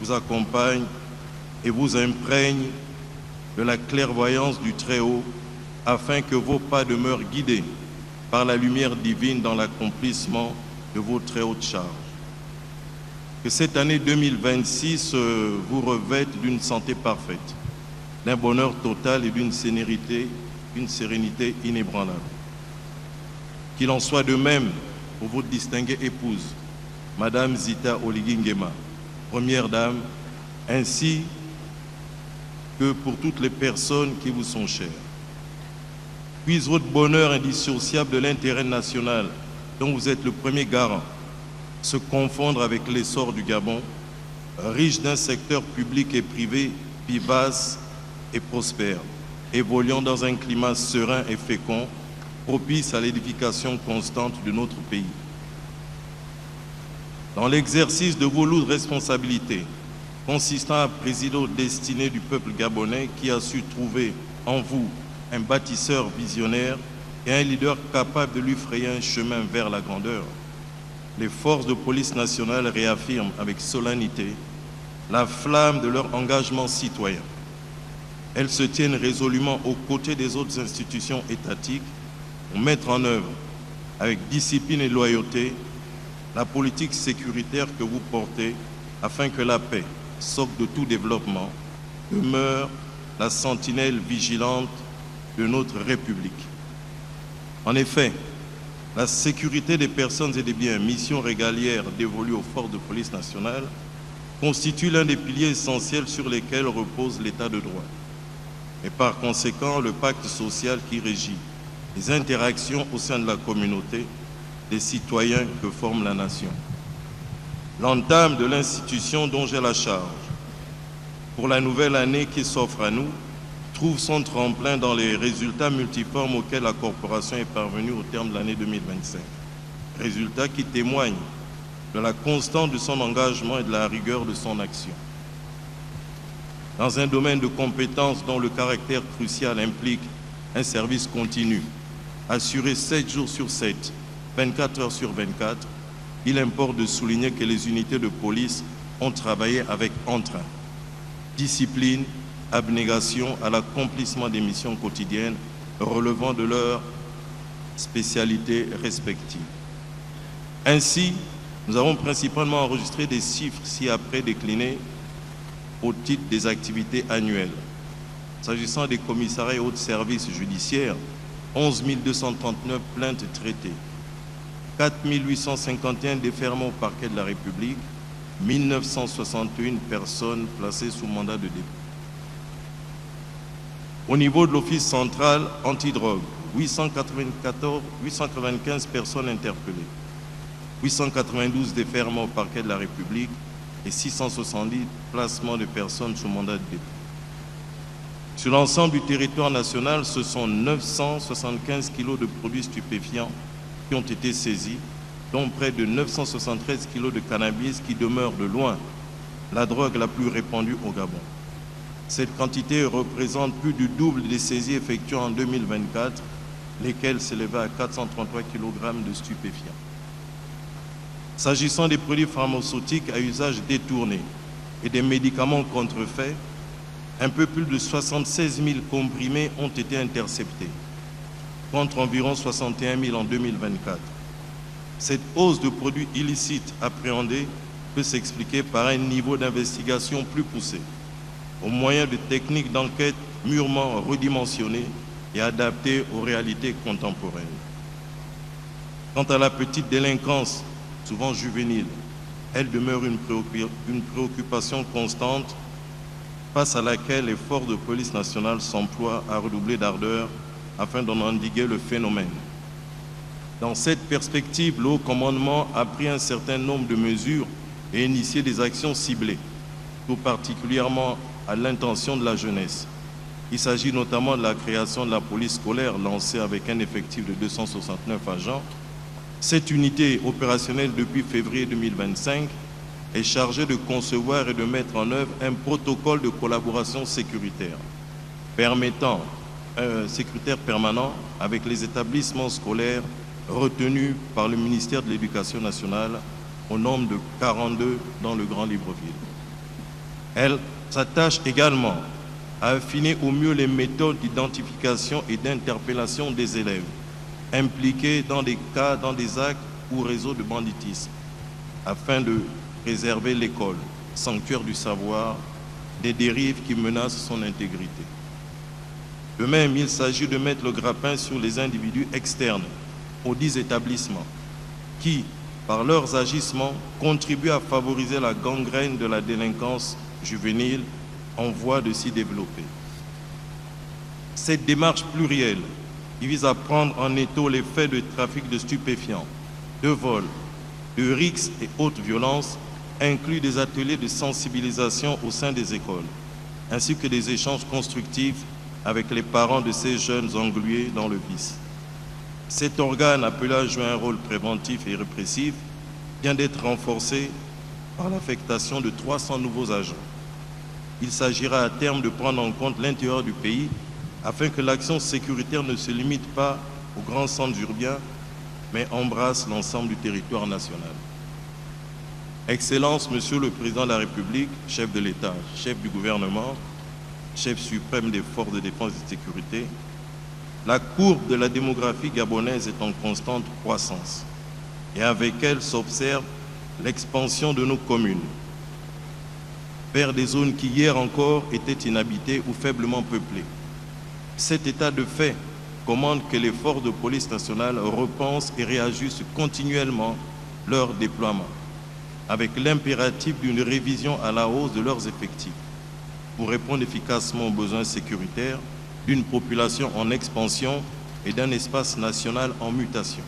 vous accompagnent et vous imprègnent de la clairvoyance du Très-Haut, afin que vos pas demeurent guidés par la lumière divine dans l'accomplissement de vos très hautes charges. Que cette année 2026 vous revête d'une santé parfaite, d'un bonheur total et d'une sérénité inébranlable. Qu'il en soit de même pour votre distinguée épouse, Madame Zita Oligui Nguema, Première Dame, ainsi que pour toutes les personnes qui vous sont chères. Puisse votre bonheur indissociable de l'intérêt national, dont vous êtes le premier garant, se confondre avec l'essor du Gabon, riche d'un secteur public et privé vivace et prospère, évoluant dans un climat serein et fécond, propice à l'édification constante de notre pays. Dans l'exercice de vos lourdes responsabilités, consistant à présider aux destinées du peuple gabonais qui a su trouver en vous un bâtisseur visionnaire et un leader capable de lui frayer un chemin vers la grandeur, les forces de police nationale réaffirment avec solennité la flamme de leur engagement citoyen. Elles se tiennent résolument aux côtés des autres institutions étatiques pour mettre en œuvre, avec discipline et loyauté, la politique sécuritaire que vous portez afin que la paix, socle de tout développement, demeure la sentinelle vigilante de notre République. En effet, la sécurité des personnes et des biens, mission régalière dévolue aux forces de police nationale, constitue l'un des piliers essentiels sur lesquels repose l'État de droit. Et par conséquent, le pacte social qui régit les interactions au sein de la communauté des citoyens que forme la nation. L'entame de l'institution dont j'ai la charge pour la nouvelle année qui s'offre à nous trouve son tremplin dans les résultats multiformes auxquels la corporation est parvenue au terme de l'année 2025. Résultats qui témoignent de la constance de son engagement et de la rigueur de son action. Dans un domaine de compétences dont le caractère crucial implique un service continu, assuré 7 jours sur 7, 24 heures sur 24, il importe de souligner que les unités de police ont travaillé avec entrain, discipline, abnégation à l'accomplissement des missions quotidiennes relevant de leurs spécialités respectives. Ainsi, nous avons principalement enregistré des chiffres ci-après déclinés au titre des activités annuelles. S'agissant des commissariats et autres services judiciaires, 11 239 plaintes traitées, 4 851 déferments au parquet de la République, 1961 personnes placées sous mandat de dépôt. Au niveau de l'Office central antidrogue, 895 personnes interpellées, 892 déferments au parquet de la République et 670 placements de personnes sous mandat de dépôt. Sur l'ensemble du territoire national, ce sont 975 kilos de produits stupéfiants qui ont été saisis, dont près de 973 kilos de cannabis qui demeure de loin la drogue la plus répandue au Gabon. Cette quantité représente plus du double des saisies effectuées en 2024, lesquelles s'élevaient à 433 kg de stupéfiants. S'agissant des produits pharmaceutiques à usage détourné et des médicaments contrefaits, un peu plus de 76 000 comprimés ont été interceptés, contre environ 61 000 en 2024. Cette hausse de produits illicites appréhendés peut s'expliquer par un niveau d'investigation plus poussé, au moyen de techniques d'enquête mûrement redimensionnées et adaptées aux réalités contemporaines. Quant à la petite délinquance, souvent juvénile, elle demeure une préoccupation constante face à laquelle les forces de police nationale s'emploient à redoubler d'ardeur afin d'en endiguer le phénomène. Dans cette perspective, le Haut Commandement a pris un certain nombre de mesures et initié des actions ciblées, tout particulièrement à l'intention de la jeunesse. Il s'agit notamment de la création de la police scolaire lancée avec un effectif de 269 agents. Cette unité opérationnelle depuis février 2025 est chargée de concevoir et de mettre en œuvre un protocole de collaboration sécuritaire permettant sécuritaire permanent avec les établissements scolaires retenus par le ministère de l'Éducation nationale au nombre de 42 dans le Grand Libreville. Elle s'attache également à affiner au mieux les méthodes d'identification et d'interpellation des élèves impliqués dans des cas, dans des actes ou réseaux de banditisme, afin de préserver l'école, sanctuaire du savoir, des dérives qui menacent son intégrité. De même, il s'agit de mettre le grappin sur les individus externes aux 10 établissements qui, par leurs agissements, contribuent à favoriser la gangrène de la délinquance juvénile en voie de s'y développer. Cette démarche plurielle qui vise à prendre en étau les faits de trafic de stupéfiants, de vol, de rixes et autres violences inclut des ateliers de sensibilisation au sein des écoles, ainsi que des échanges constructifs avec les parents de ces jeunes englués dans le vice. Cet organe appelé à jouer un rôle préventif et répressif vient d'être renforcé par l'affectation de 300 nouveaux agents. Il s'agira à terme de prendre en compte l'intérieur du pays afin que l'action sécuritaire ne se limite pas aux grands centres urbains, mais embrasse l'ensemble du territoire national. Excellences, Monsieur le Président de la République, chef de l'État, chef du gouvernement, chef suprême des forces de défense et de sécurité, la courbe de la démographie gabonaise est en constante croissance et avec elle s'observe l'expansion de nos communes vers des zones qui hier encore étaient inhabitées ou faiblement peuplées. Cet état de fait commande que les forces de police nationale repensent et réajustent continuellement leur déploiement, avec l'impératif d'une révision à la hausse de leurs effectifs pour répondre efficacement aux besoins sécuritaires d'une population en expansion et d'un espace national en mutation.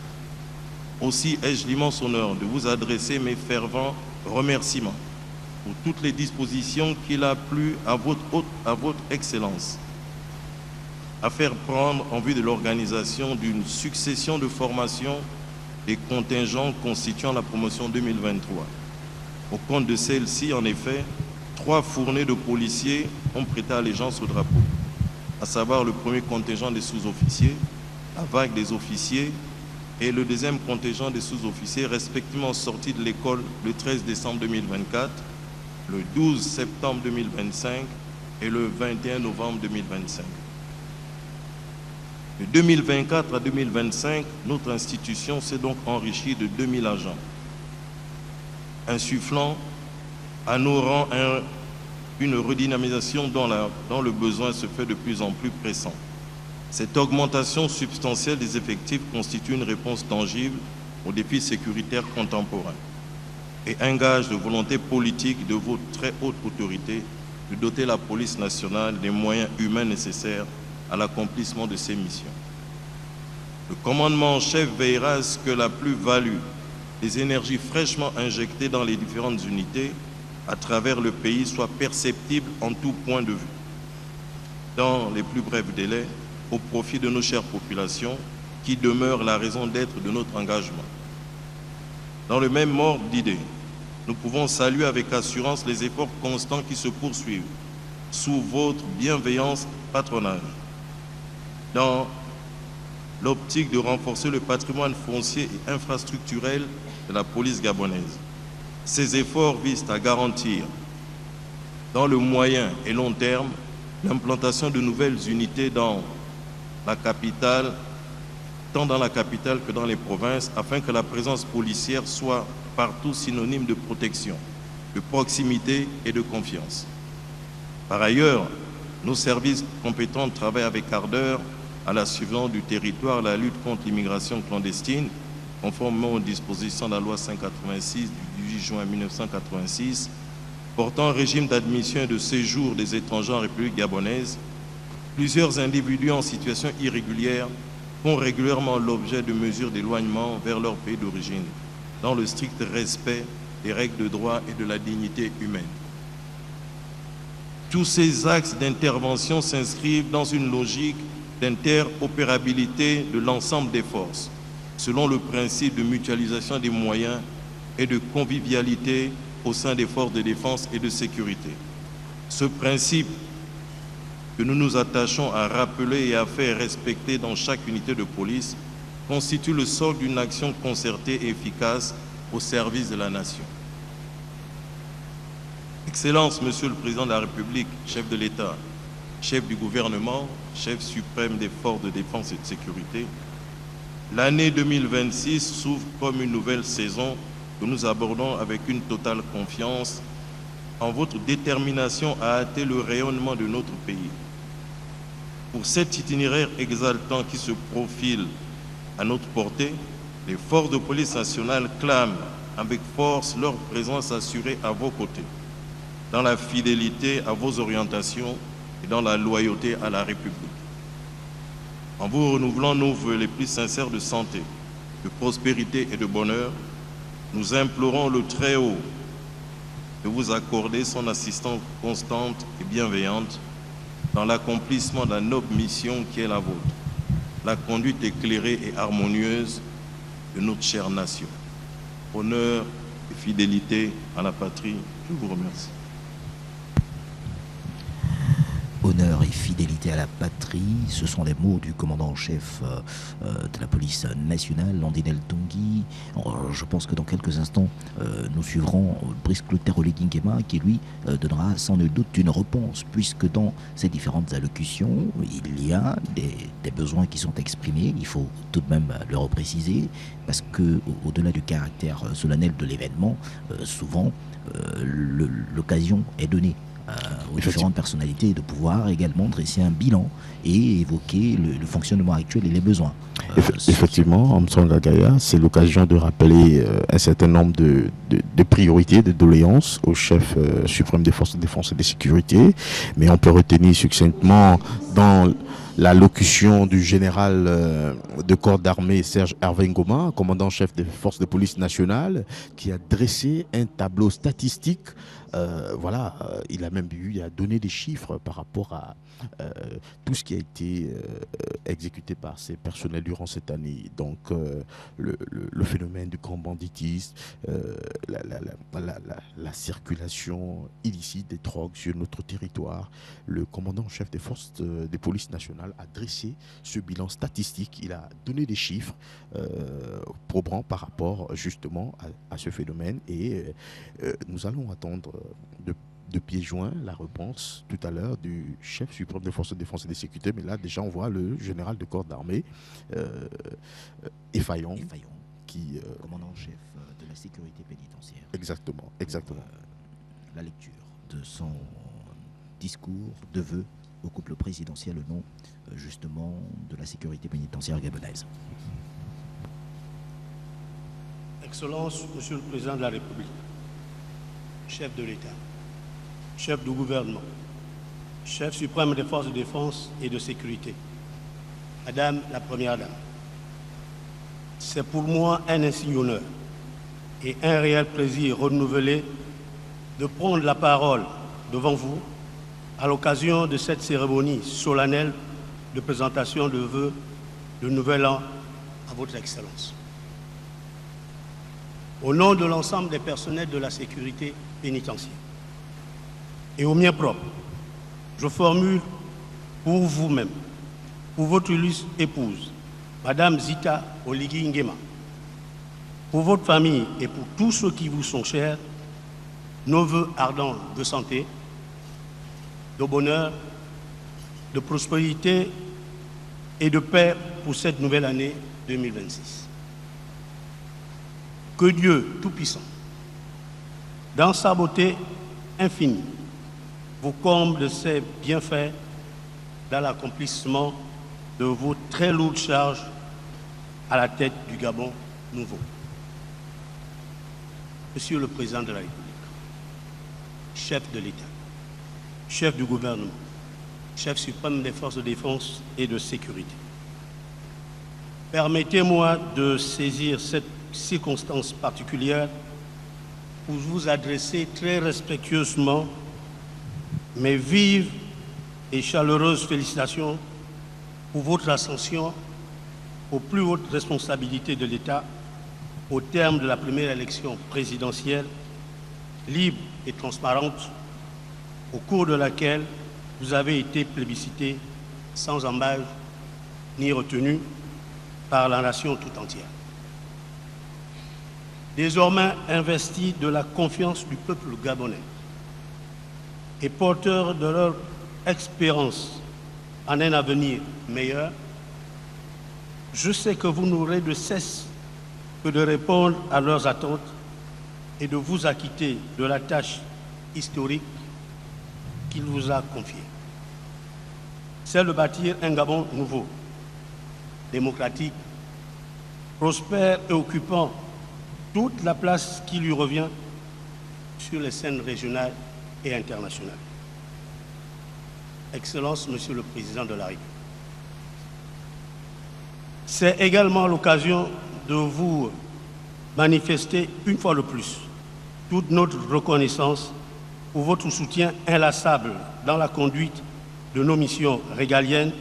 Aussi ai-je l'immense honneur de vous adresser mes fervents remerciements pour toutes les dispositions qu'il a plu à votre Excellence à faire prendre en vue de l'organisation d'une succession de formations et contingents constituant la promotion 2023. Au compte de celle-ci, en effet, 3 fournées de policiers ont prêté allégeance au drapeau, à savoir le premier contingent des sous-officiers, la vague des officiers et le deuxième contingent des sous-officiers respectivement sortis de l'école le 13 décembre 2024, le 12 septembre 2025 et le 21 novembre 2025. De 2024 à 2025, notre institution s'est donc enrichie de 2000 agents, insufflant à nos rangs une redynamisation dont le besoin se fait de plus en plus pressant. Cette augmentation substantielle des effectifs constitue une réponse tangible aux défis sécuritaires contemporains et un gage de volonté politique de votre très haute autorité de doter la police nationale des moyens humains nécessaires à l'accomplissement de ses missions. Le commandement en chef veillera à ce que la plus-value des énergies fraîchement injectées dans les différentes unités à travers le pays soit perceptible en tout point de vue, dans les plus brefs délais, au profit de nos chères populations qui demeurent la raison d'être de notre engagement. Dans le même ordre d'idées, nous pouvons saluer avec assurance les efforts constants qui se poursuivent sous votre bienveillance patronage, dans l'optique de renforcer le patrimoine foncier et infrastructurel de la police gabonaise. Ces efforts visent à garantir, dans le moyen et long terme, l'implantation de nouvelles unités dans la capitale, tant dans la capitale que dans les provinces, afin que la présence policière soit partout synonyme de protection, de proximité et de confiance. Par ailleurs, nos services compétents travaillent avec ardeur à la surveillance du territoire, la lutte contre l'immigration clandestine, conformément aux dispositions de la loi 586 du 18 juin 1986, portant régime d'admission et de séjour des étrangers en République gabonaise. Plusieurs individus en situation irrégulière font régulièrement l'objet de mesures d'éloignement vers leur pays d'origine, dans le strict respect des règles de droit et de la dignité humaine. Tous ces axes d'intervention s'inscrivent dans une logique d'interopérabilité de l'ensemble des forces, selon le principe de mutualisation des moyens et de convivialité au sein des forces de défense et de sécurité. Ce principe que nous nous attachons à rappeler et à faire respecter dans chaque unité de police constitue le socle d'une action concertée et efficace au service de la nation. Excellence, Monsieur le Président de la République, chef de l'État, chef du gouvernement, chef suprême des forces de défense et de sécurité, l'année 2026 s'ouvre comme une nouvelle saison que nous abordons avec une totale confiance en votre détermination à hâter le rayonnement de notre pays. Pour cet itinéraire exaltant qui se profile à notre portée, les forces de police nationale clament avec force leur présence assurée à vos côtés, dans la fidélité à vos orientations et dans la loyauté à la République. En vous renouvelant nos vœux les plus sincères de santé, de prospérité et de bonheur, nous implorons le Très-Haut de vous accorder son assistance constante et bienveillante dans l'accomplissement de la noble mission qui est la vôtre, la conduite éclairée et harmonieuse de notre chère nation. Honneur et fidélité à la patrie, je vous remercie. Honneur et fidélité à la patrie, ce sont les mots du commandant en chef de la police nationale, Landinel Tongui. Je pense que dans quelques instants, nous suivrons Brice Clotaire Nguema qui lui donnera sans nul doute une réponse, puisque dans ces différentes allocutions, il y a des besoins qui sont exprimés, il faut tout de même le repréciser, parce que au-delà du caractère solennel de l'événement, souvent l'occasion est donnée aux différentes personnalités de pouvoir également dresser un bilan et évoquer le fonctionnement actuel et les besoins. Effectivement, Armstrong Gagaya, c'est l'occasion de rappeler un certain nombre de priorités, de doléances au chef suprême des forces de défense et de sécurité, mais on peut retenir succinctement dans l'allocution du général de corps d'armée Serge Hervé Ngoma, commandant-chef des forces de police nationales, qui a dressé un tableau statistique. Il a même il a donné des chiffres par rapport à tout ce qui a été exécuté par ces personnels durant cette année. Donc le phénomène du grand banditisme, la circulation illicite des drogues sur notre territoire. Le commandant-chef des forces de police nationales a dressé ce bilan statistique. Il a donné des chiffres probants par rapport justement à ce phénomène et nous allons attendre de pieds joints la réponse tout à l'heure du chef suprême des forces de défense et de sécurité. Mais là, déjà, on voit le général de corps d'armée, Effayon, qui... commandant-chef de la sécurité pénitentiaire. Exactement. La lecture de son discours de vœux au couple présidentiel au nom, justement, de la sécurité pénitentiaire gabonaise. Excellence, Monsieur le Président de la République, chef de l'État, chef du gouvernement, chef suprême des forces de défense et de sécurité, Madame la Première Dame, C'est pour moi un insigne honneur et un réel plaisir renouvelé de prendre la parole devant vous à l'occasion de cette cérémonie solennelle de présentation de vœux de Nouvel An à votre Excellence. Au nom de l'ensemble des personnels de la sécurité pénitentiaire et au mien propre, je formule pour vous-même, pour votre illustre épouse, Madame Zita Oligui Nguema, pour votre famille et pour tous ceux qui vous sont chers, nos vœux ardents de santé, de bonheur, de prospérité et de paix pour cette nouvelle année 2026. Que Dieu Tout-Puissant, dans sa beauté infinie, vous comble de ses bienfaits dans l'accomplissement de vos très lourdes charges à la tête du Gabon nouveau. Monsieur le Président de la République, chef de l'État, chef du gouvernement, chef suprême des forces de défense et de sécurité, permettez-moi de saisir cette circonstance particulière pour vous adresser très respectueusement mes vives et chaleureuses félicitations pour votre ascension aux plus hautes responsabilités de l'État au terme de la première élection présidentielle libre et transparente au cours de laquelle vous avez été plébiscité sans embâche ni retenu par la nation tout entière. Désormais investis de la confiance du peuple gabonais et porteurs de leur espérance en un avenir meilleur, je sais que vous n'aurez de cesse que de répondre à leurs attentes et de vous acquitter de la tâche historique qu'il vous a confiée. C'est de bâtir un Gabon nouveau, démocratique, prospère et occupant toute la place qui lui revient sur les scènes régionales et internationales. Excellence, Monsieur le Président de la République, c'est également l'occasion de vous manifester une fois de plus toute notre reconnaissance pour votre soutien inlassable dans la conduite de nos missions régaliennes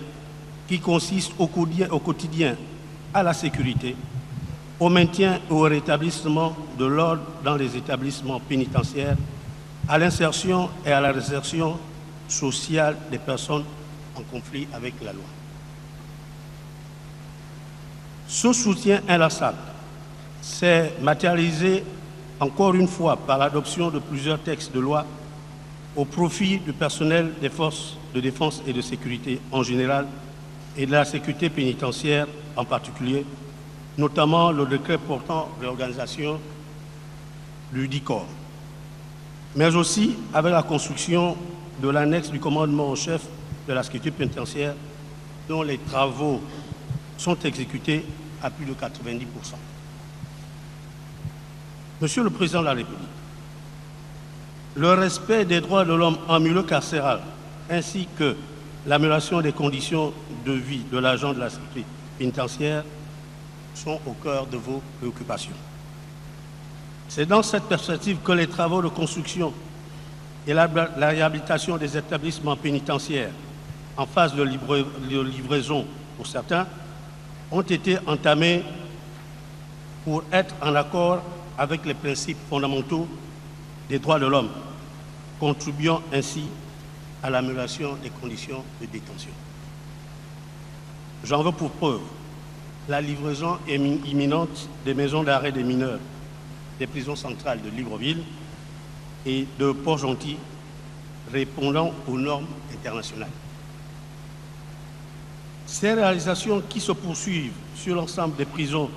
qui consistent au quotidien à la sécurité, au maintien et au rétablissement de l'ordre dans les établissements pénitentiaires, à l'insertion et à la réinsertion sociale des personnes en conflit avec la loi. Ce soutien inlassable s'est matérialisé encore une fois par l'adoption de plusieurs textes de loi au profit du personnel des forces de défense et de sécurité en général et de la sécurité pénitentiaire en particulier, notamment le décret portant réorganisation du DICOR, mais aussi avec la construction de l'annexe du commandement en chef de la sécurité pénitentiaire dont les travaux sont exécutés à plus de 90%. Monsieur le Président de la République, le respect des droits de l'homme en milieu carcéral ainsi que l'amélioration des conditions de vie de l'agent de la sécurité pénitentiaire sont au cœur de vos préoccupations. C'est dans cette perspective que les travaux de construction et la réhabilitation des établissements pénitentiaires en phase de livraison pour certains ont été entamés pour être en accord avec les principes fondamentaux des droits de l'homme, contribuant ainsi à l'amélioration des conditions de détention. J'en veux pour preuve la livraison imminente des maisons d'arrêt des mineurs, des prisons centrales de Libreville et de Port-Gentil, répondant aux normes internationales. Ces réalisations qui se poursuivent sur l'ensemble des prisons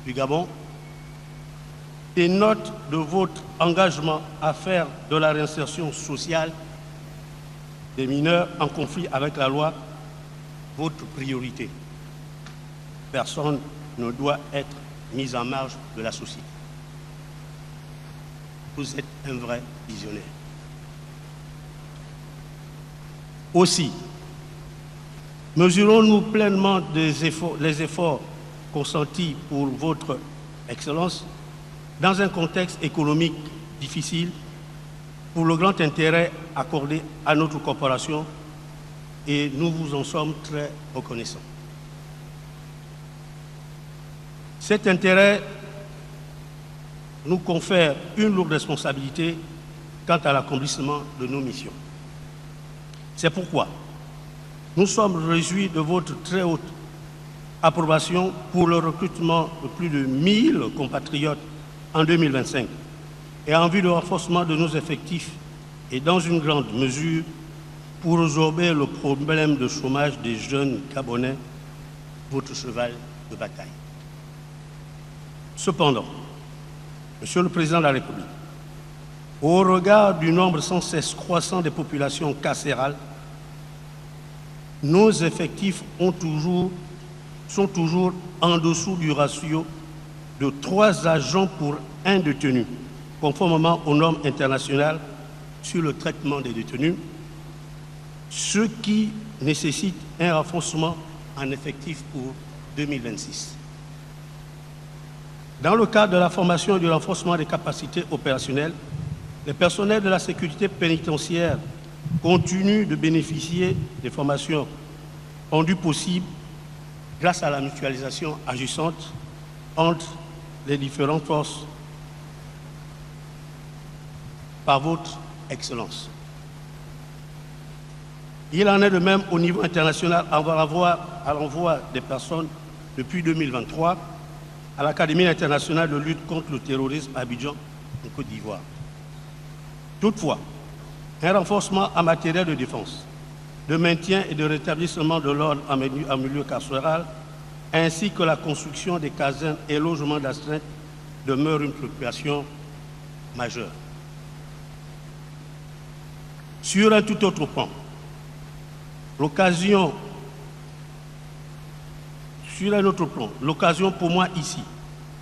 du Gabon dénotent de votre engagement à faire de la réinsertion sociale des mineurs en conflit avec la loi votre priorité. Personne ne doit être mis en marge de la société. Vous êtes un vrai visionnaire. Aussi, mesurons-nous pleinement les efforts consentis pour votre Excellence dans un contexte économique difficile pour le grand intérêt accordé à notre corporation et nous vous en sommes très reconnaissants. Cet intérêt nous confère une lourde responsabilité quant à l'accomplissement de nos missions. C'est pourquoi nous sommes réjouis de votre très haute approbation pour le recrutement de plus de 1000 compatriotes en 2025 et en vue du renforcement de nos effectifs et dans une grande mesure pour résorber le problème de chômage des jeunes Gabonais, votre cheval de bataille. Cependant, Monsieur le Président de la République, au regard du nombre sans cesse croissant des populations carcérales, nos effectifs sont toujours en dessous du ratio de 3 agents pour 1 détenu, conformément aux normes internationales sur le traitement des détenus, ce qui nécessite un renforcement en effectifs pour 2026. Dans le cadre de la formation et du renforcement des capacités opérationnelles, les personnels de la sécurité pénitentiaire continuent de bénéficier des formations rendues possibles grâce à la mutualisation agissante entre les différentes forces par votre Excellence. Il en est de même au niveau international à l'envoi des personnes depuis 2023 à l'Académie internationale de lutte contre le terrorisme à Abidjan, en Côte d'Ivoire. Toutefois, un renforcement en matériel de défense, de maintien et de rétablissement de l'ordre en milieu carcéral, ainsi que la construction des casernes et logements d'astreinte demeure une préoccupation majeure. Sur un tout autre point, l'occasion pour moi ici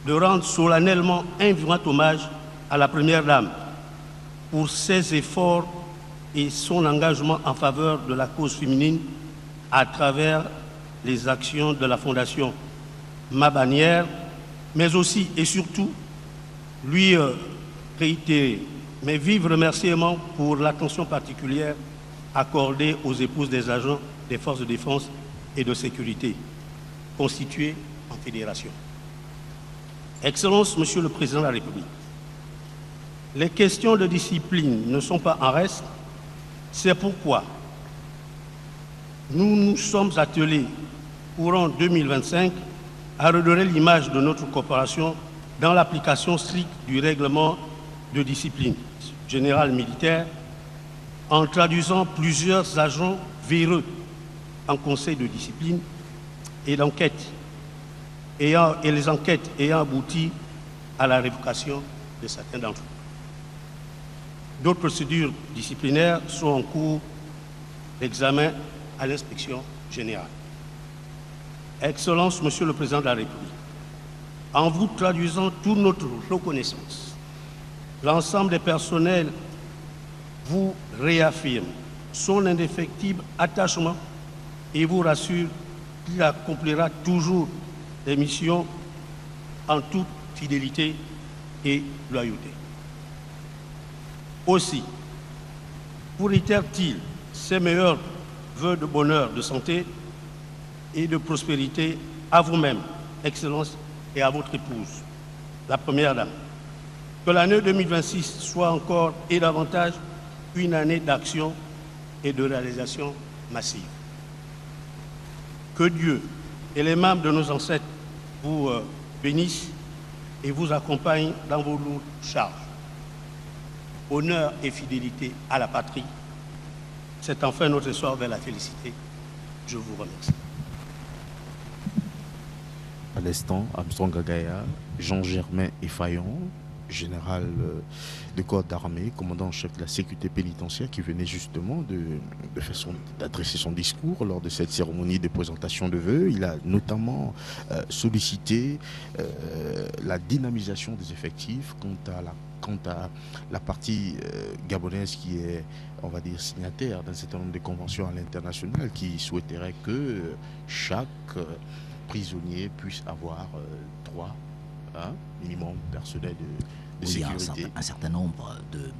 de rendre solennellement un vibrant hommage à la Première Dame pour ses efforts et son engagement en faveur de la cause féminine à travers les actions de la Fondation Ma Bannière, mais aussi et surtout lui réitérer mes vifs remerciements pour l'attention particulière accordée aux épouses des agents des forces de défense et de sécurité constituées en fédération. Excellence, Monsieur le Président de la République, les questions de discipline ne sont pas en reste. C'est pourquoi nous nous sommes attelés, courant 2025, à redorer l'image de notre coopération dans l'application stricte du règlement de discipline générale militaire, en traduisant plusieurs agents véreux en conseil de discipline et d'enquête, et les enquêtes ayant abouti à la révocation de certains d'entre eux. D'autres procédures disciplinaires sont en cours d'examen à l'inspection générale. Excellence, Monsieur le Président de la République, en vous traduisant toute notre reconnaissance, l'ensemble des personnels vous réaffirme son indéfectible attachement et vous rassure qu'il accomplira toujours les missions en toute fidélité et loyauté. Aussi, vous réitère-t-il ses meilleurs vœux de bonheur, de santé et de prospérité à vous-même, Excellence, et à votre épouse, la Première Dame. Que l'année 2026 soit encore et davantage une année d'action et de réalisation massive. Que Dieu et les membres de nos ancêtres vous bénissent et vous accompagnent dans vos lourdes charges. Honneur et fidélité à la patrie, c'est enfin notre essor vers la félicité. Je vous remercie. À l'instant, Armstrong Gagaya, Jean-Germain Effayon, général de corps d'armée, commandant en chef de la sécurité pénitentiaire, qui venait justement d'adresser son discours lors de cette cérémonie de présentation de vœux. Il a notamment sollicité la dynamisation des effectifs quant à la partie gabonaise qui est, on va dire, signataire d'un certain nombre de conventions à l'international, qui souhaiterait que chaque prisonniers puissent avoir droit à un minimum personnel de Oui, il y a sécurité. un certain nombre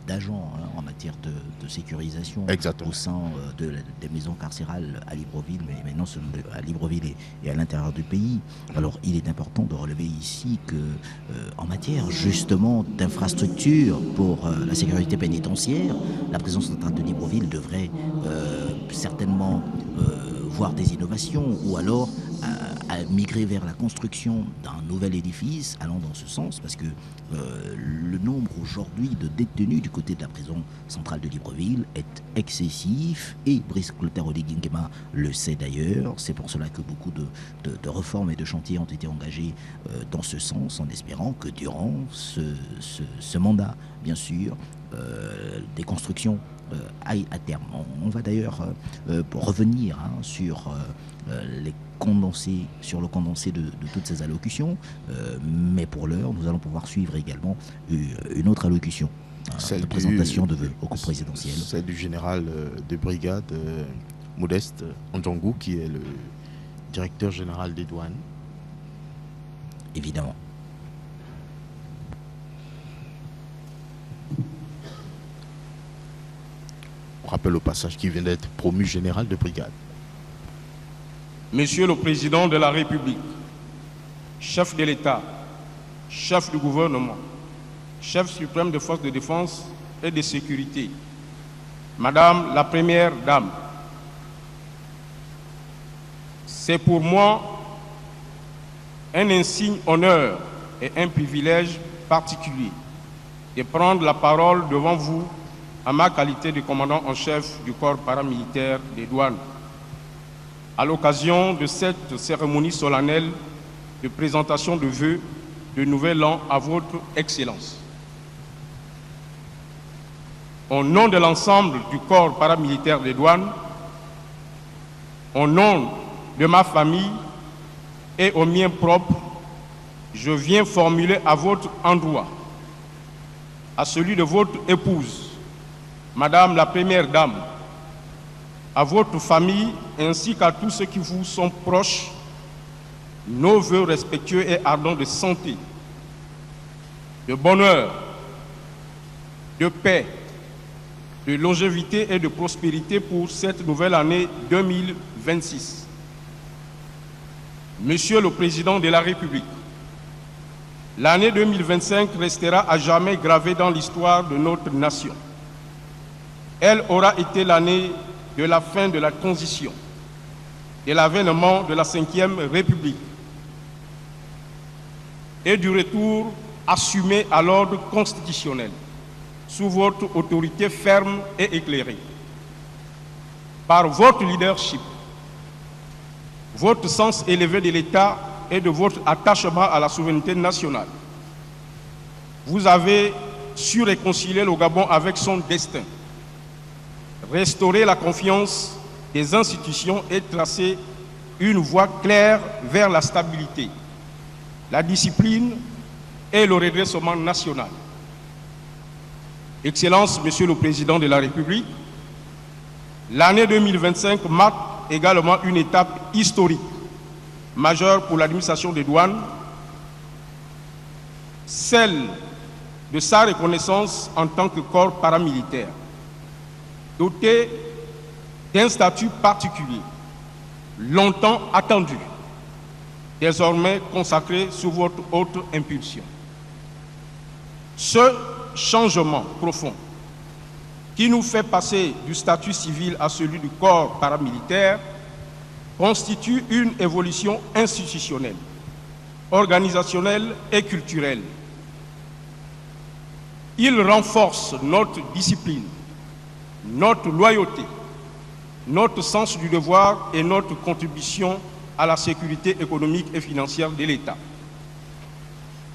d'agents en matière de sécurisation Exactement. au sein des maisons carcérales à Libreville, mais non seulement à Libreville et à l'intérieur du pays. Alors il est important de relever ici que en matière justement d'infrastructures pour la sécurité pénitentiaire, la prison centrale de Libreville devrait certainement voir des innovations ou alors à migrer vers la construction d'un nouvel édifice allant dans ce sens, parce que le nombre aujourd'hui de détenus du côté de la prison centrale de Libreville est excessif et Brice Clotaire Oligui Nguema le sait d'ailleurs. C'est pour cela que beaucoup de réformes et de chantiers ont été engagés dans ce sens, en espérant que durant ce mandat, bien sûr, des constructions aillent à terme. On va d'ailleurs revenir sur le condensé de toutes ces allocutions, mais pour l'heure, nous allons pouvoir suivre également une autre allocution, de présentation de vœux au cours présidentiel. Celle du général de brigade Modeste Ndjongou, qui est le directeur général des douanes. Évidemment. On rappelle au passage qu'il vient d'être promu général de brigade. Monsieur le Président de la République, chef de l'État, chef du gouvernement, chef suprême des forces de défense et de sécurité, Madame la Première Dame, c'est pour moi un insigne honneur et un privilège particulier de prendre la parole devant vous en ma qualité de commandant en chef du corps paramilitaire des douanes, à l'occasion de cette cérémonie solennelle de présentation de vœux de nouvel an à votre Excellence. Au nom de l'ensemble du corps paramilitaire des douanes, au nom de ma famille et au mien propre, je viens formuler à votre endroit, à celui de votre épouse, Madame la Première Dame, à votre famille ainsi qu'à tous ceux qui vous sont proches, nos vœux respectueux et ardents de santé, de bonheur, de paix, de longévité et de prospérité pour cette nouvelle année 2026. Monsieur le Président de la République, l'année 2025 restera à jamais gravée dans l'histoire de notre nation. Elle aura été l'année de la fin de la transition, de l'avènement de la Ve République et du retour assumé à l'ordre constitutionnel sous votre autorité ferme et éclairée. Par votre leadership, votre sens élevé de l'État et de votre attachement à la souveraineté nationale, vous avez su réconcilier le Gabon avec son destin, restaurer la confiance des institutions et tracer une voie claire vers la stabilité, la discipline et le redressement national. Excellence, Monsieur le Président de la République, l'année 2025 marque également une étape historique majeure pour l'administration des douanes, celle de sa reconnaissance en tant que corps paramilitaire, doté d'un statut particulier, longtemps attendu, désormais consacré sous votre haute impulsion. Ce changement profond qui nous fait passer du statut civil à celui du corps paramilitaire constitue une évolution institutionnelle, organisationnelle et culturelle. Il renforce notre discipline, notre loyauté, notre sens du devoir et notre contribution à la sécurité économique et financière de l'État.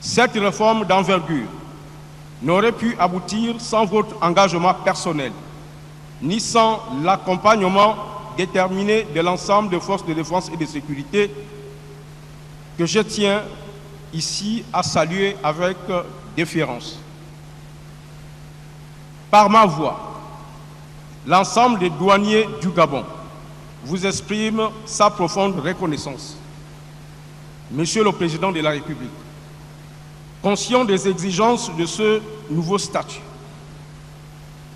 Cette réforme d'envergure n'aurait pu aboutir sans votre engagement personnel, ni sans l'accompagnement déterminé de l'ensemble des forces de défense et de sécurité que je tiens ici à saluer avec déférence. Par ma voix, l'ensemble des douaniers du Gabon vous exprime sa profonde reconnaissance Monsieur le Président de la République, conscient des exigences de ce nouveau statut,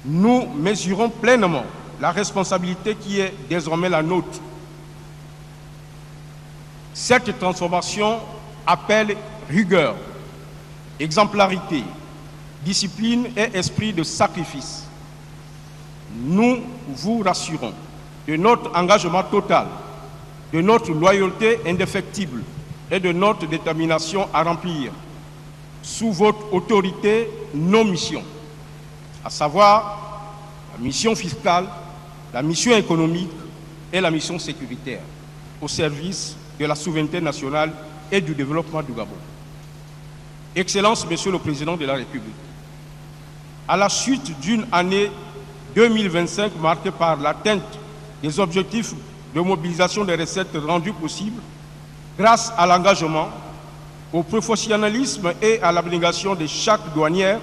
nous mesurons pleinement la responsabilité qui est désormais la nôtre. Cette transformation appelle rigueur, exemplarité, discipline et esprit de sacrifice. Nous vous rassurons de notre engagement total, de notre loyauté indéfectible et de notre détermination à remplir sous votre autorité nos missions, à savoir la mission fiscale, la mission économique et la mission sécuritaire, au service de la souveraineté nationale et du développement du Gabon. Excellences, Monsieur le Président de la République, à la suite d'une année 2025 marquée par l'atteinte des objectifs de mobilisation des recettes rendues possibles grâce à l'engagement, au professionnalisme et à l'abnégation de chaque douanière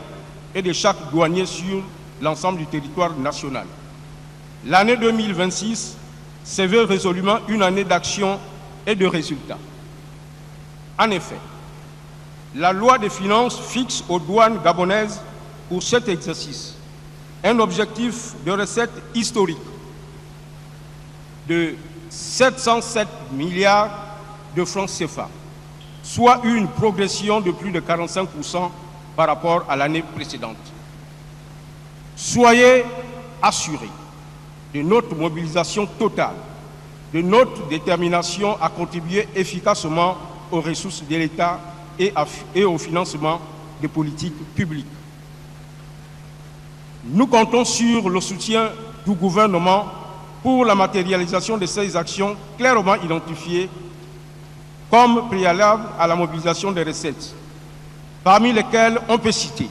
et de chaque douanier sur l'ensemble du territoire national. L'année 2026 se veut résolument une année d'action et de résultats. En effet, la loi des finances fixe aux douanes gabonaises pour cet exercice un objectif de recettes historique de 707 milliards de francs CFA, soit une progression de plus de 45% par rapport à l'année précédente. Soyez assurés de notre mobilisation totale, de notre détermination à contribuer efficacement aux ressources de l'État et au financement des politiques publiques. Nous comptons sur le soutien du gouvernement pour la matérialisation de ces actions clairement identifiées comme préalables à la mobilisation des recettes, parmi lesquelles on peut citer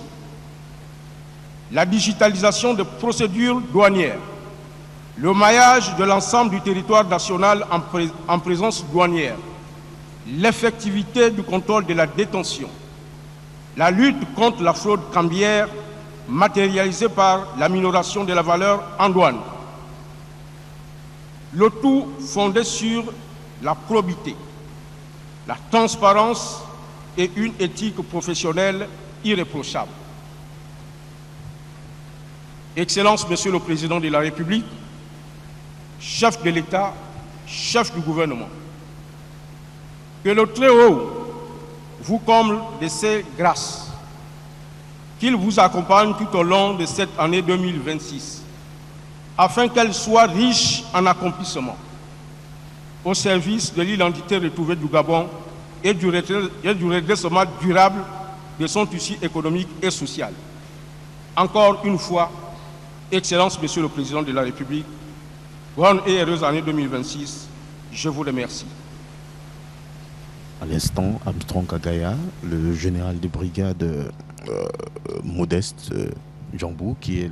la digitalisation des procédures douanières, le maillage de l'ensemble du territoire national en présence douanière, l'effectivité du contrôle de la détention, la lutte contre la fraude cambiaire matérialisée par la minoration de la valeur en douane. Le tout fondé sur la probité, la transparence et une éthique professionnelle irréprochable. Excellences, Monsieur le Président de la République, chef de l'État, chef du gouvernement, que le Très-Haut vous comble de ses grâces, qu'il vous accompagne tout au long de cette année 2026, afin qu'elle soit riche en accomplissements, au service de l'identité retrouvée du Gabon et du redressement durable de son tissu économique et social. Encore une fois, Excellences, Monsieur le Président de la République, bonne et heureuse année 2026, je vous remercie. À l'instant, Armstrong Kagaya, le général de brigade Modeste Djambou, qui est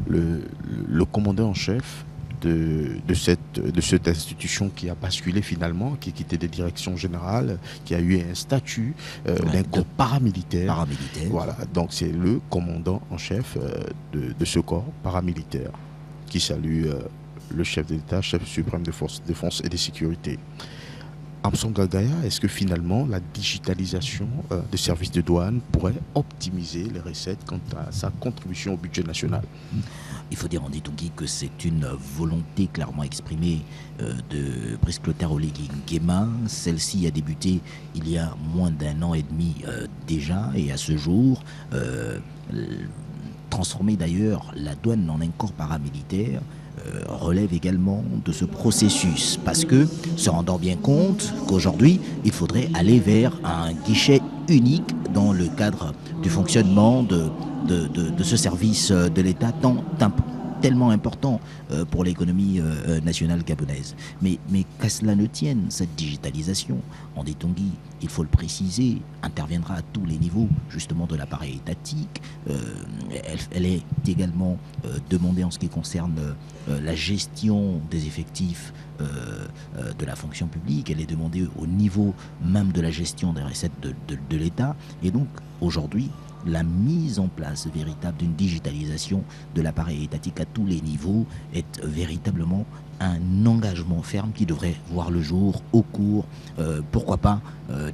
le commandant en chef de cette institution qui a basculé finalement, qui a quitté des directions générales, qui a eu un statut d'un corps paramilitaire. Voilà, donc c'est le commandant en chef de ce corps paramilitaire qui salue le chef d'État, chef suprême des forces de défense et de sécurité. Armstrong Kagaya, est-ce que finalement la digitalisation des services de douane pourrait optimiser les recettes quant à sa contribution au budget national? Il faut dire en Ditungui que c'est une volonté clairement exprimée de Brice-Clotaire Oligui Nguema. Celle-ci a débuté il y a moins d'un an et demi déjà, et à ce jour, transformer d'ailleurs la douane en un corps paramilitaire relève également de ce processus, parce que, se rendant bien compte qu'aujourd'hui, il faudrait aller vers un guichet unique dans le cadre du fonctionnement de ce service de l'État tellement important pour l'économie nationale gabonaise. Mais qu'à cela ne tienne, cette digitalisation, en Ditungui, il faut le préciser, interviendra à tous les niveaux justement de l'appareil étatique. Elle est également demandée en ce qui concerne la gestion des effectifs de la fonction publique. Elle est demandée au niveau même de la gestion des recettes de l'État. Et donc, aujourd'hui, la mise en place véritable d'une digitalisation de l'appareil étatique à tous les niveaux est véritablement un engagement ferme qui devrait voir le jour au cours, pourquoi pas,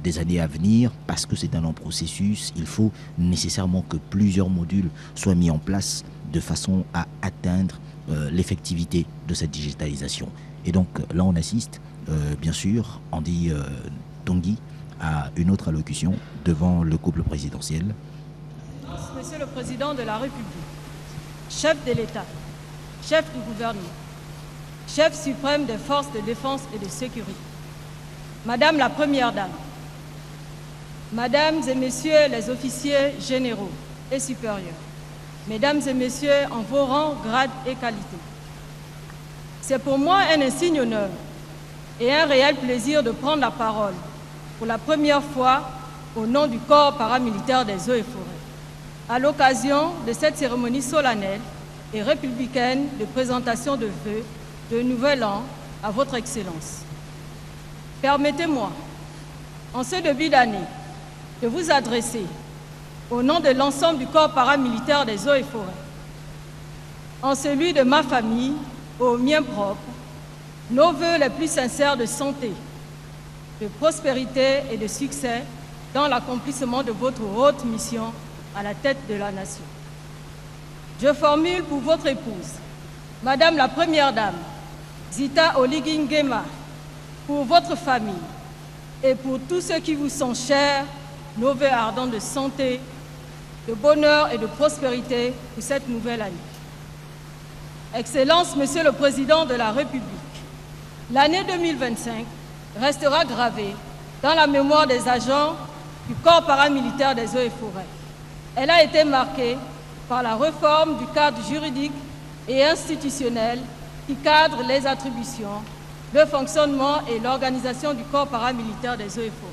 des années à venir, parce que c'est un long processus. Il faut nécessairement que plusieurs modules soient mis en place de façon à atteindre l'effectivité de cette digitalisation. Et donc là, on assiste, bien sûr, Andy Tongi, à une autre allocution devant le couple présidentiel. Monsieur le Président de la République, chef de l'État, chef du gouvernement, chef suprême des forces de défense et de sécurité, Madame la Première Dame, Mesdames et Messieurs les officiers généraux et supérieurs, Mesdames et Messieurs en vos rangs, grades et qualités, c'est pour moi un insigne honneur et un réel plaisir de prendre la parole pour la première fois au nom du corps paramilitaire des eaux et forêts, à l'occasion de cette cérémonie solennelle et républicaine de présentation de vœux de Nouvel An à votre Excellence. Permettez-moi, en ce début d'année, de vous adresser, au nom de l'ensemble du corps paramilitaire des eaux et forêts, en celui de ma famille, aux miens propres, nos vœux les plus sincères de santé, de prospérité et de succès dans l'accomplissement de votre haute mission à la tête de la nation. Je formule pour votre épouse, Madame la Première Dame, Zita Oligui Nguema, pour votre famille et pour tous ceux qui vous sont chers, nos vœux ardents de santé, de bonheur et de prospérité pour cette nouvelle année. Excellence, Monsieur le Président de la République, l'année 2025 restera gravée dans la mémoire des agents du corps paramilitaire des eaux et forêts. Elle a été marquée par la réforme du cadre juridique et institutionnel qui cadre les attributions, le fonctionnement et l'organisation du corps paramilitaire des eaux et forêts.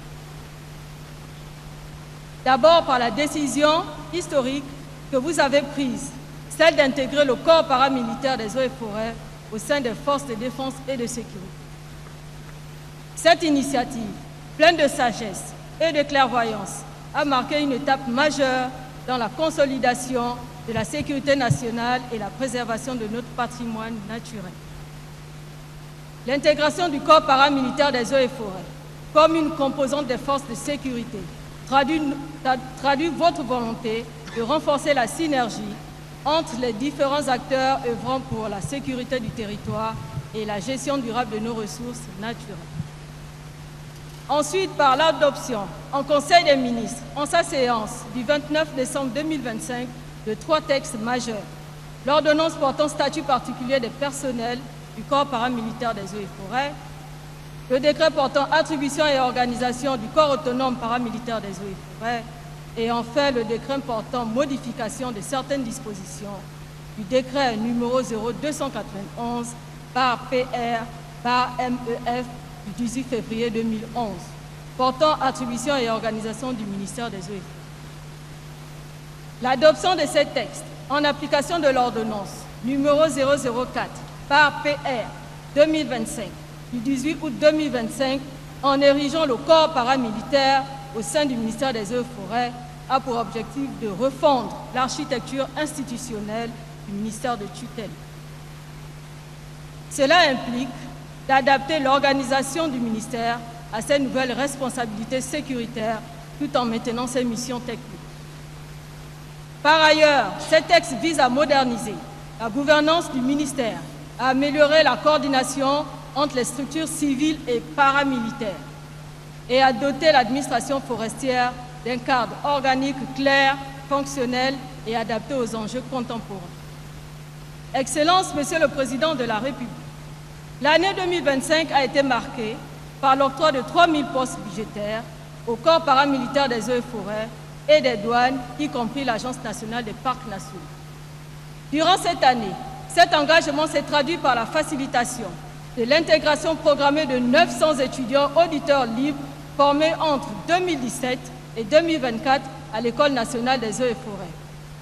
D'abord par la décision historique que vous avez prise, celle d'intégrer le corps paramilitaire des eaux et forêts au sein des forces de défense et de sécurité. Cette initiative, pleine de sagesse et de clairvoyance, a marqué une étape majeure dans la consolidation de la sécurité nationale et la préservation de notre patrimoine naturel. L'intégration du corps paramilitaire des eaux et forêts comme une composante des forces de sécurité traduit votre volonté de renforcer la synergie entre les différents acteurs œuvrant pour la sécurité du territoire et la gestion durable de nos ressources naturelles. Ensuite, par l'adoption en Conseil des ministres, en sa séance du 29 décembre 2025, de 3 textes majeurs. L'ordonnance portant statut particulier des personnels du corps paramilitaire des eaux et forêts, le décret portant attribution et organisation du corps autonome paramilitaire des eaux et forêts, et enfin le décret portant modification de certaines dispositions du décret numéro 0291 par PR par MEF du 18 février 2011, portant attribution et organisation du ministère des eaux et forêts. L'adoption de ces textes en application de l'ordonnance numéro 004 par PR 2025 du 18 août 2025 en érigeant le corps paramilitaire au sein du ministère des eaux et forêts a pour objectif de refondre l'architecture institutionnelle du ministère de tutelle. Cela implique d'adapter l'organisation du ministère à ces nouvelles responsabilités sécuritaires tout en maintenant ses missions techniques. Par ailleurs, ces textes visent à moderniser la gouvernance du ministère, à améliorer la coordination entre les structures civiles et paramilitaires et à doter l'administration forestière d'un cadre organique clair, fonctionnel et adapté aux enjeux contemporains. Excellence, Monsieur le Président de la République, l'année 2025 a été marquée par l'octroi de 3 000 postes budgétaires au corps paramilitaire des eaux et forêts et des douanes, y compris l'Agence nationale des parcs nationaux. Durant cette année, cet engagement s'est traduit par la facilitation de l'intégration programmée de 900 étudiants auditeurs libres formés entre 2017 et 2024 à l'École nationale des eaux et forêts.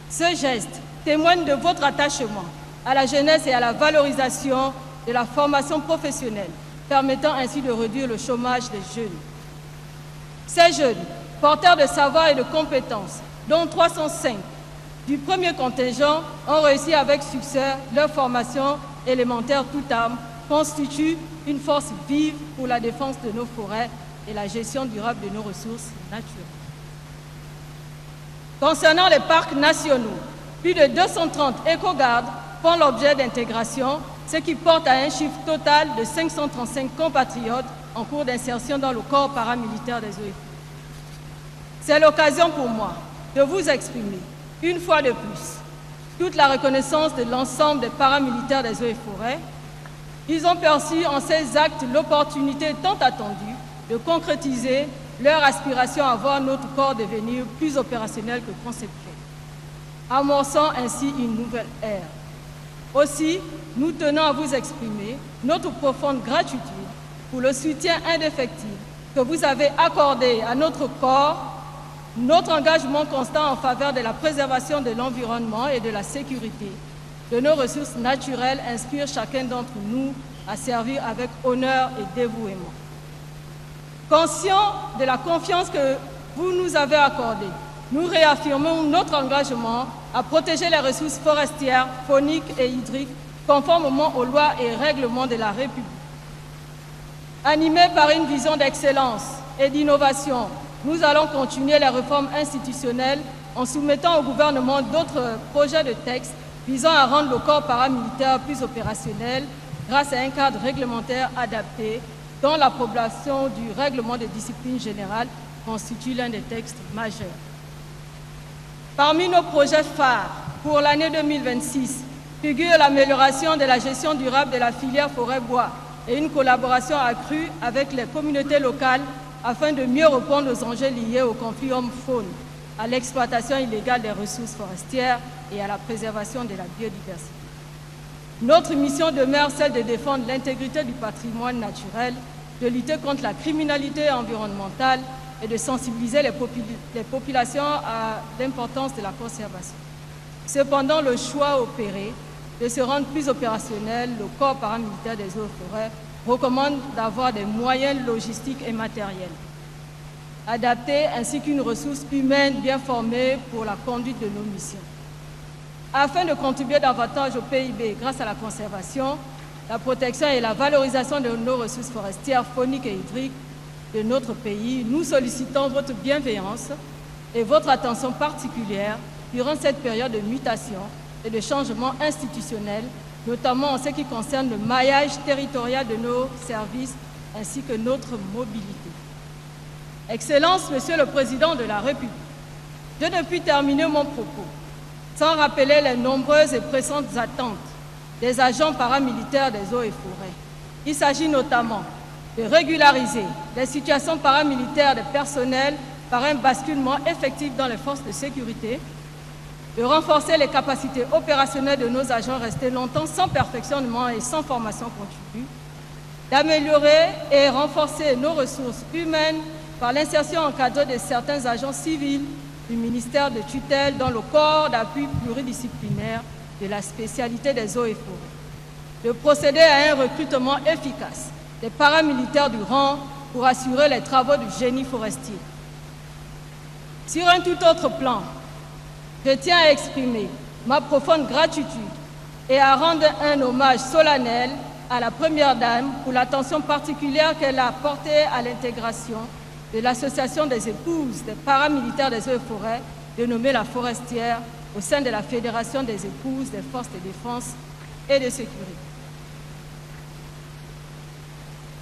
Ce geste témoigne de votre attachement à la jeunesse et à la valorisation de la formation professionnelle, permettant ainsi de réduire le chômage des jeunes. Ces jeunes, porteurs de savoir et de compétences, dont 305 du premier contingent ont réussi avec succès leur formation élémentaire toute arme, constituent une force vive pour la défense de nos forêts et la gestion durable de nos ressources naturelles. Concernant les parcs nationaux, plus de 230 éco-gardes font l'objet d'intégration, ce qui porte à un chiffre total de 535 compatriotes en cours d'insertion dans le corps paramilitaire des OEF. C'est l'occasion pour moi de vous exprimer, une fois de plus, toute la reconnaissance de l'ensemble des paramilitaires des eaux et forêts. Ils ont perçu en ces actes l'opportunité tant attendue de concrétiser leur aspiration à voir notre corps devenir plus opérationnel que conceptuel, amorçant ainsi une nouvelle ère. Aussi, nous tenons à vous exprimer notre profonde gratitude pour le soutien indéfectible que vous avez accordé à notre corps. Notre engagement constant en faveur de la préservation de l'environnement et de la sécurité de nos ressources naturelles inspire chacun d'entre nous à servir avec honneur et dévouement. Conscients de la confiance que vous nous avez accordée, nous réaffirmons notre engagement à protéger les ressources forestières, fauniques et hydriques conformément aux lois et règlements de la République. Animés par une vision d'excellence et d'innovation, nous allons continuer les réformes institutionnelles en soumettant au gouvernement d'autres projets de texte visant à rendre le corps paramilitaire plus opérationnel grâce à un cadre réglementaire adapté dont l'approbation du règlement de discipline générale constitue l'un des textes majeurs. Parmi nos projets phares pour l'année 2026 figure l'amélioration de la gestion durable de la filière forêt-bois et une collaboration accrue avec les communautés locales afin de mieux répondre aux enjeux liés au conflit homme-faune, à l'exploitation illégale des ressources forestières et à la préservation de la biodiversité. Notre mission demeure celle de défendre l'intégrité du patrimoine naturel, de lutter contre la criminalité environnementale et de sensibiliser les populations à l'importance de la conservation. Cependant, le choix opéré de se rendre plus opérationnel, le corps paramilitaire des eaux et forêts recommande d'avoir des moyens logistiques et matériels adaptés ainsi qu'une ressource humaine bien formée pour la conduite de nos missions. Afin de contribuer davantage au PIB grâce à la conservation, la protection et la valorisation de nos ressources forestières, fauniques et hydriques de notre pays, nous sollicitons votre bienveillance et votre attention particulière durant cette période de mutation et de changement institutionnel, notamment en ce qui concerne le maillage territorial de nos services ainsi que notre mobilité. Excellences, Monsieur le Président de la République, je ne puis terminer mon propos sans rappeler les nombreuses et pressantes attentes des agents paramilitaires des eaux et forêts. Il s'agit notamment de régulariser les situations paramilitaires des personnels par un basculement effectif dans les forces de sécurité, de renforcer les capacités opérationnelles de nos agents restés longtemps sans perfectionnement et sans formation continue, d'améliorer et renforcer nos ressources humaines par l'insertion encadrée de certains agents civils du ministère de tutelle dans le corps d'appui pluridisciplinaire de la spécialité des eaux et forêts, de procéder à un recrutement efficace des paramilitaires du rang pour assurer les travaux du génie forestier. Sur un tout autre plan, je tiens à exprimer ma profonde gratitude et à rendre un hommage solennel à la Première Dame pour l'attention particulière qu'elle a portée à l'intégration de l'Association des épouses des paramilitaires des eaux et forêts, dénommée la Forestière, au sein de la Fédération des épouses des forces de défense et de sécurité.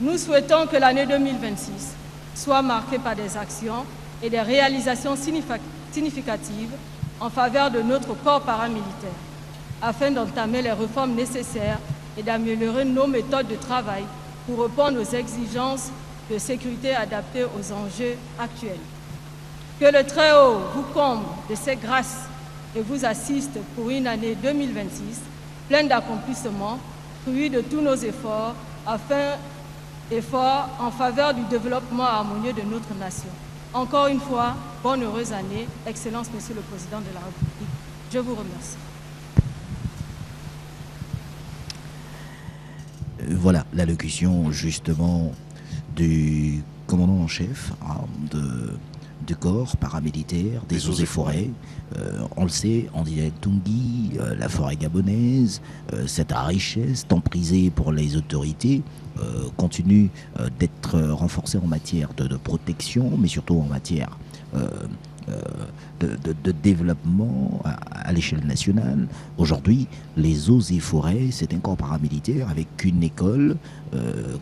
Nous souhaitons que l'année 2026 soit marquée par des actions et des réalisations significatives en faveur de notre corps paramilitaire, afin d'entamer les réformes nécessaires et d'améliorer nos méthodes de travail pour répondre aux exigences de sécurité adaptées aux enjeux actuels. Que le Très-Haut vous comble de ses grâces et vous assiste pour une année 2026 pleine d'accomplissements, fruit de tous nos efforts en faveur du développement harmonieux de notre nation. Encore une fois, bonne heureuse année, Excellence, Monsieur le Président de la République. Je vous remercie. Voilà l'allocution justement du commandant en chef de du corps paramilitaire des eaux et forêts. On le sait, on dit Tungui, la forêt gabonaise, cette richesse tant prisée pour les autorités, continue d'être renforcée en matière de protection, mais surtout en matière de développement à l'échelle nationale. Aujourd'hui, les eaux et forêts, c'est un corps paramilitaire avec une école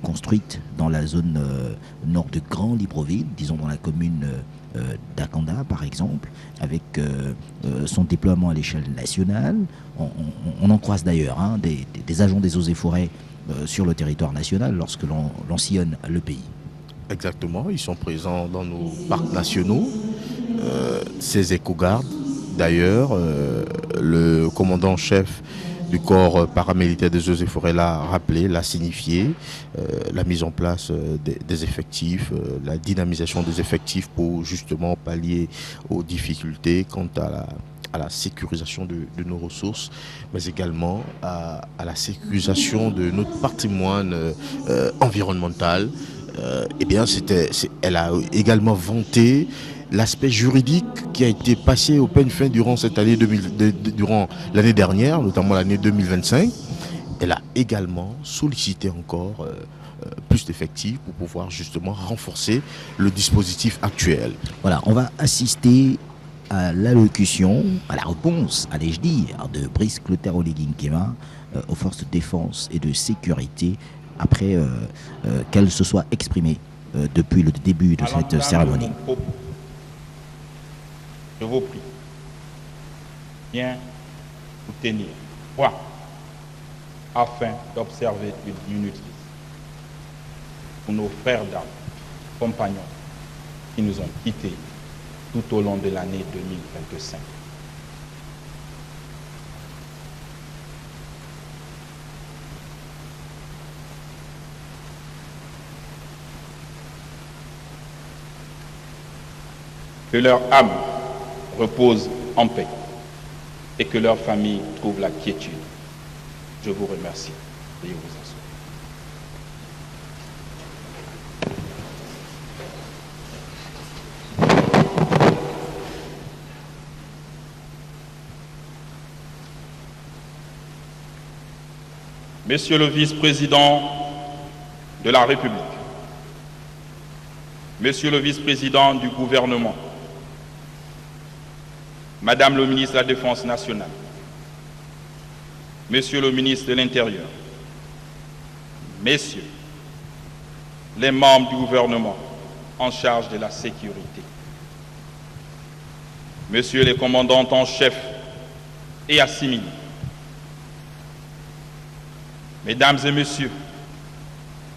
construite dans la zone nord de Grand Libreville, disons dans la commune d'Akanda par exemple, avec son déploiement à l'échelle nationale. On en croise d'ailleurs des agents des eaux et forêts sur le territoire national lorsque l'on sillonne le pays. Exactement, ils sont présents dans nos parcs nationaux, ces éco-gardes. D'ailleurs, le commandant-chef du corps paramilitaire des eaux et forêts l'a rappelé, l'a signifié, la mise en place des effectifs, la dynamisation des effectifs pour justement pallier aux difficultés quant à la sécurisation de nos ressources, mais également à la sécurisation de notre patrimoine environnemental. Eh bien, elle a également vanté l'aspect juridique qui a été passé au peigne fin durant cette année durant l'année dernière, notamment l'année 2025. Elle a également sollicité encore plus d'effectifs pour pouvoir justement renforcer le dispositif actuel. Voilà, on va assister à l'allocution, à la réponse, allais-je dire, de Brice Clotaire Oligui Nguema aux forces de défense et de sécurité après qu'elle se soit exprimée depuis le début de cette cérémonie. Je vous prie, bien vous tenir droit afin d'observer une minute pour nos frères d'armes, compagnons qui nous ont quittés tout au long de l'année 2025. Que leur âme repose en paix et que leur famille trouve la quiétude. Je vous remercie. Veuillez vous asseoir. Monsieur le vice-président de la République, Monsieur le vice-président du gouvernement, Madame le ministre de la Défense nationale, Monsieur le ministre de l'Intérieur, Messieurs les membres du gouvernement en charge de la sécurité, Messieurs les commandants en chef et assimilés, Mesdames et Messieurs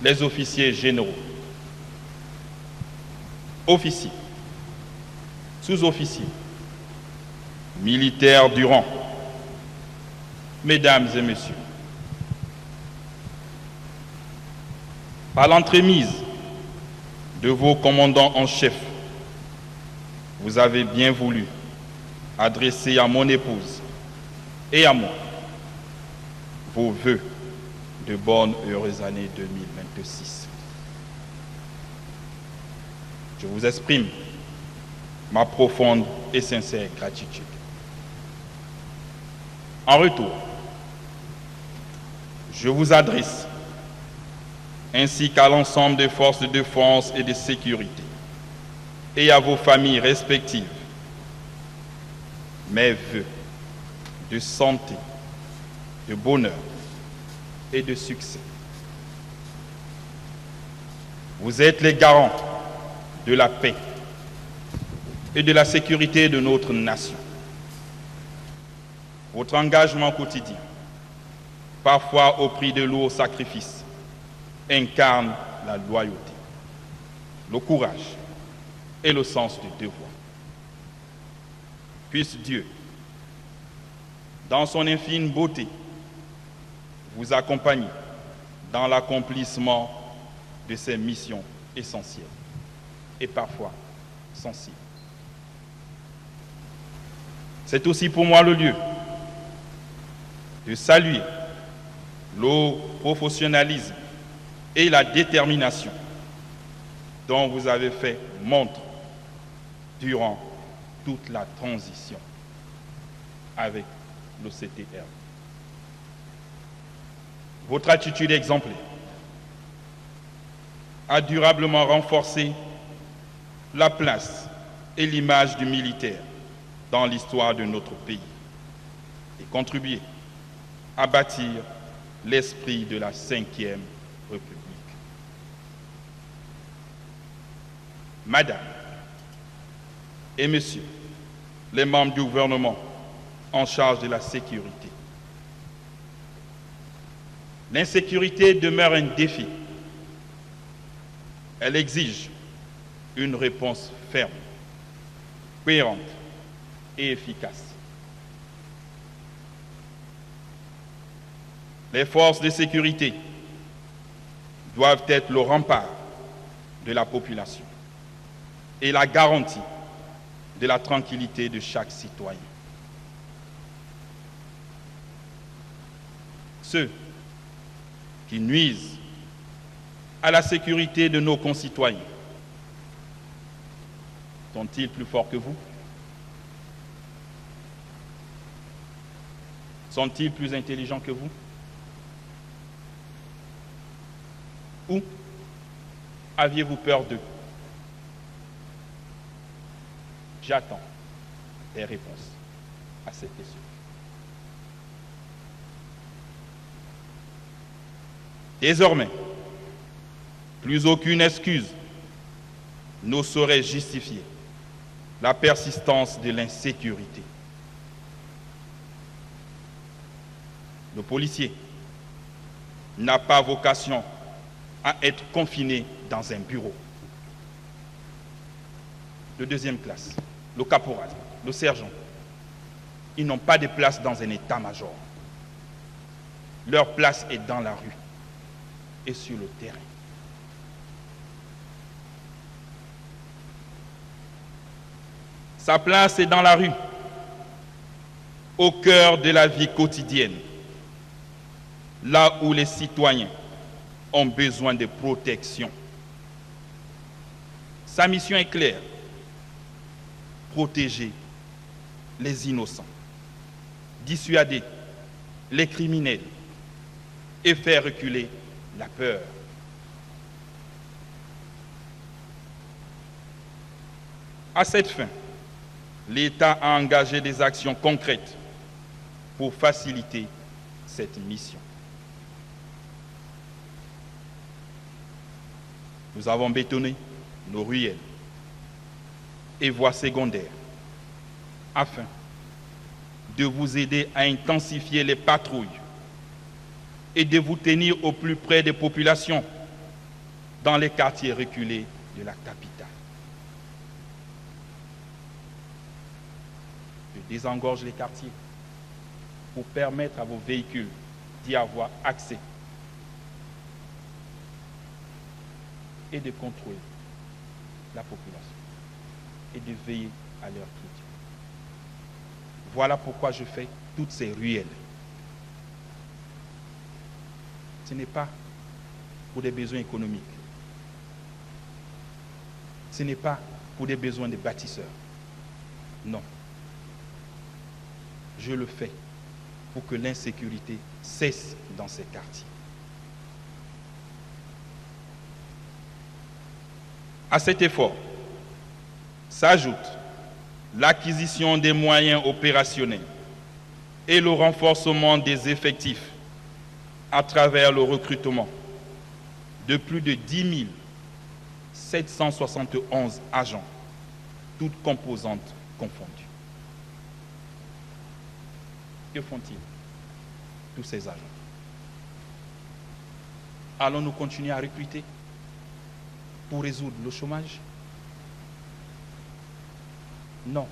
les officiers généraux, officiers, sous-officiers, militaires du rang, Mesdames et Messieurs, par l'entremise de vos commandants en chef, vous avez bien voulu adresser à mon épouse et à moi vos vœux de bonnes et heureuses années 2026. Je vous exprime ma profonde et sincère gratitude. En retour, je vous adresse, ainsi qu'à l'ensemble des forces de défense et de sécurité, et à vos familles respectives, mes vœux de santé, de bonheur et de succès. Vous êtes les garants de la paix et de la sécurité de notre nation. Votre engagement quotidien, parfois au prix de lourds sacrifices, incarne la loyauté, le courage et le sens du devoir. Puisse Dieu, dans son infinie beauté, vous accompagner dans l'accomplissement de ces missions essentielles et parfois sensibles. C'est aussi pour moi le lieu de saluer le professionnalisme et la détermination dont vous avez fait montre durant toute la transition avec l'OCTR. Votre attitude exemplaire a durablement renforcé la place et l'image du militaire dans l'histoire de notre pays et contribué à bâtir l'esprit de la Ve République. Madame et Messieurs les membres du gouvernement en charge de la sécurité, l'insécurité demeure un défi. Elle exige une réponse ferme, cohérente et efficace. Les forces de sécurité doivent être le rempart de la population et la garantie de la tranquillité de chaque citoyen. Ceux qui nuisent à la sécurité de nos concitoyens sont-ils plus forts que vous? Sont-ils plus intelligents que vous? Ou aviez-vous peur d'eux? J'attends des réponses à cette question. Désormais, plus aucune excuse ne saurait justifier la persistance de l'insécurité. Le policier n'a pas vocation à être confiné dans un bureau. De deuxième classe, le caporal, le sergent, ils n'ont pas de place dans un état-major. Leur place est dans la rue et sur le terrain. Sa place est dans la rue, au cœur de la vie quotidienne, là où les citoyens ont besoin de protection. Sa mission est claire: protéger les innocents, dissuader les criminels et faire reculer la peur. À cette fin, l'État a engagé des actions concrètes pour faciliter cette mission. Nous avons bétonné nos ruelles et voies secondaires afin de vous aider à intensifier les patrouilles et de vous tenir au plus près des populations dans les quartiers reculés de la capitale. Je désengorge les quartiers pour permettre à vos véhicules d'y avoir accès et de contrôler la population et de veiller à leur quiétude. Voilà pourquoi je fais toutes ces ruelles. Ce n'est pas pour des besoins économiques. Ce n'est pas pour des besoins de bâtisseurs. Non. Je le fais pour que l'insécurité cesse dans ces quartiers. À cet effort s'ajoute l'acquisition des moyens opérationnels et le renforcement des effectifs à travers le recrutement de plus de 10 771 agents, toutes composantes confondues. Que font-ils, tous ces agents? Allons-nous continuer à recruter pour résoudre le chômage? Non.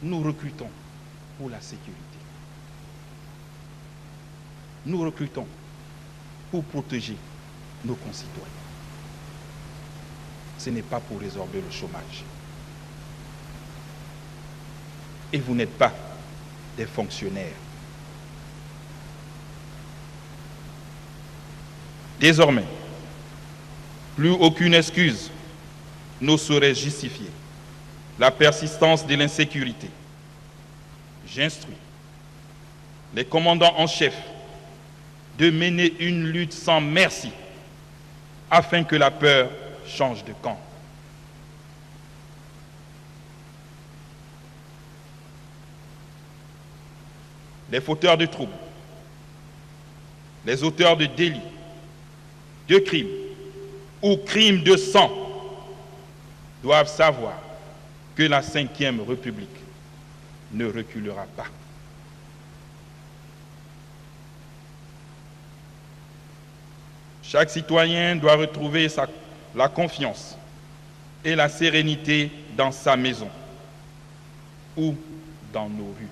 Nous recrutons pour la sécurité. Nous recrutons pour protéger nos concitoyens. Ce n'est pas pour résorber le chômage. Et vous n'êtes pas des fonctionnaires. Désormais, plus aucune excuse ne saurait justifier la persistance de l'insécurité. J'instruis les commandants en chef de mener une lutte sans merci afin que la peur change de camp. Les fauteurs de troubles, les auteurs de délits, de crimes ou crimes de sang doivent savoir que la Ve République ne reculera pas. Chaque citoyen doit retrouver la confiance et la sérénité dans sa maison ou dans nos rues.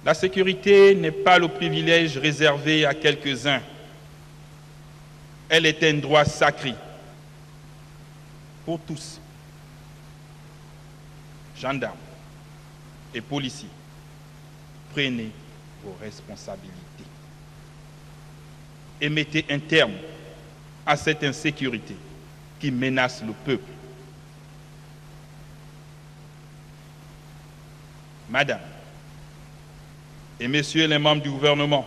La sécurité n'est pas le privilège réservé à quelques-uns. Elle est un droit sacré pour tous. Gendarmes et policiers, prenez vos responsabilités et mettez un terme à cette insécurité qui menace le peuple. Madame et messieurs les membres du gouvernement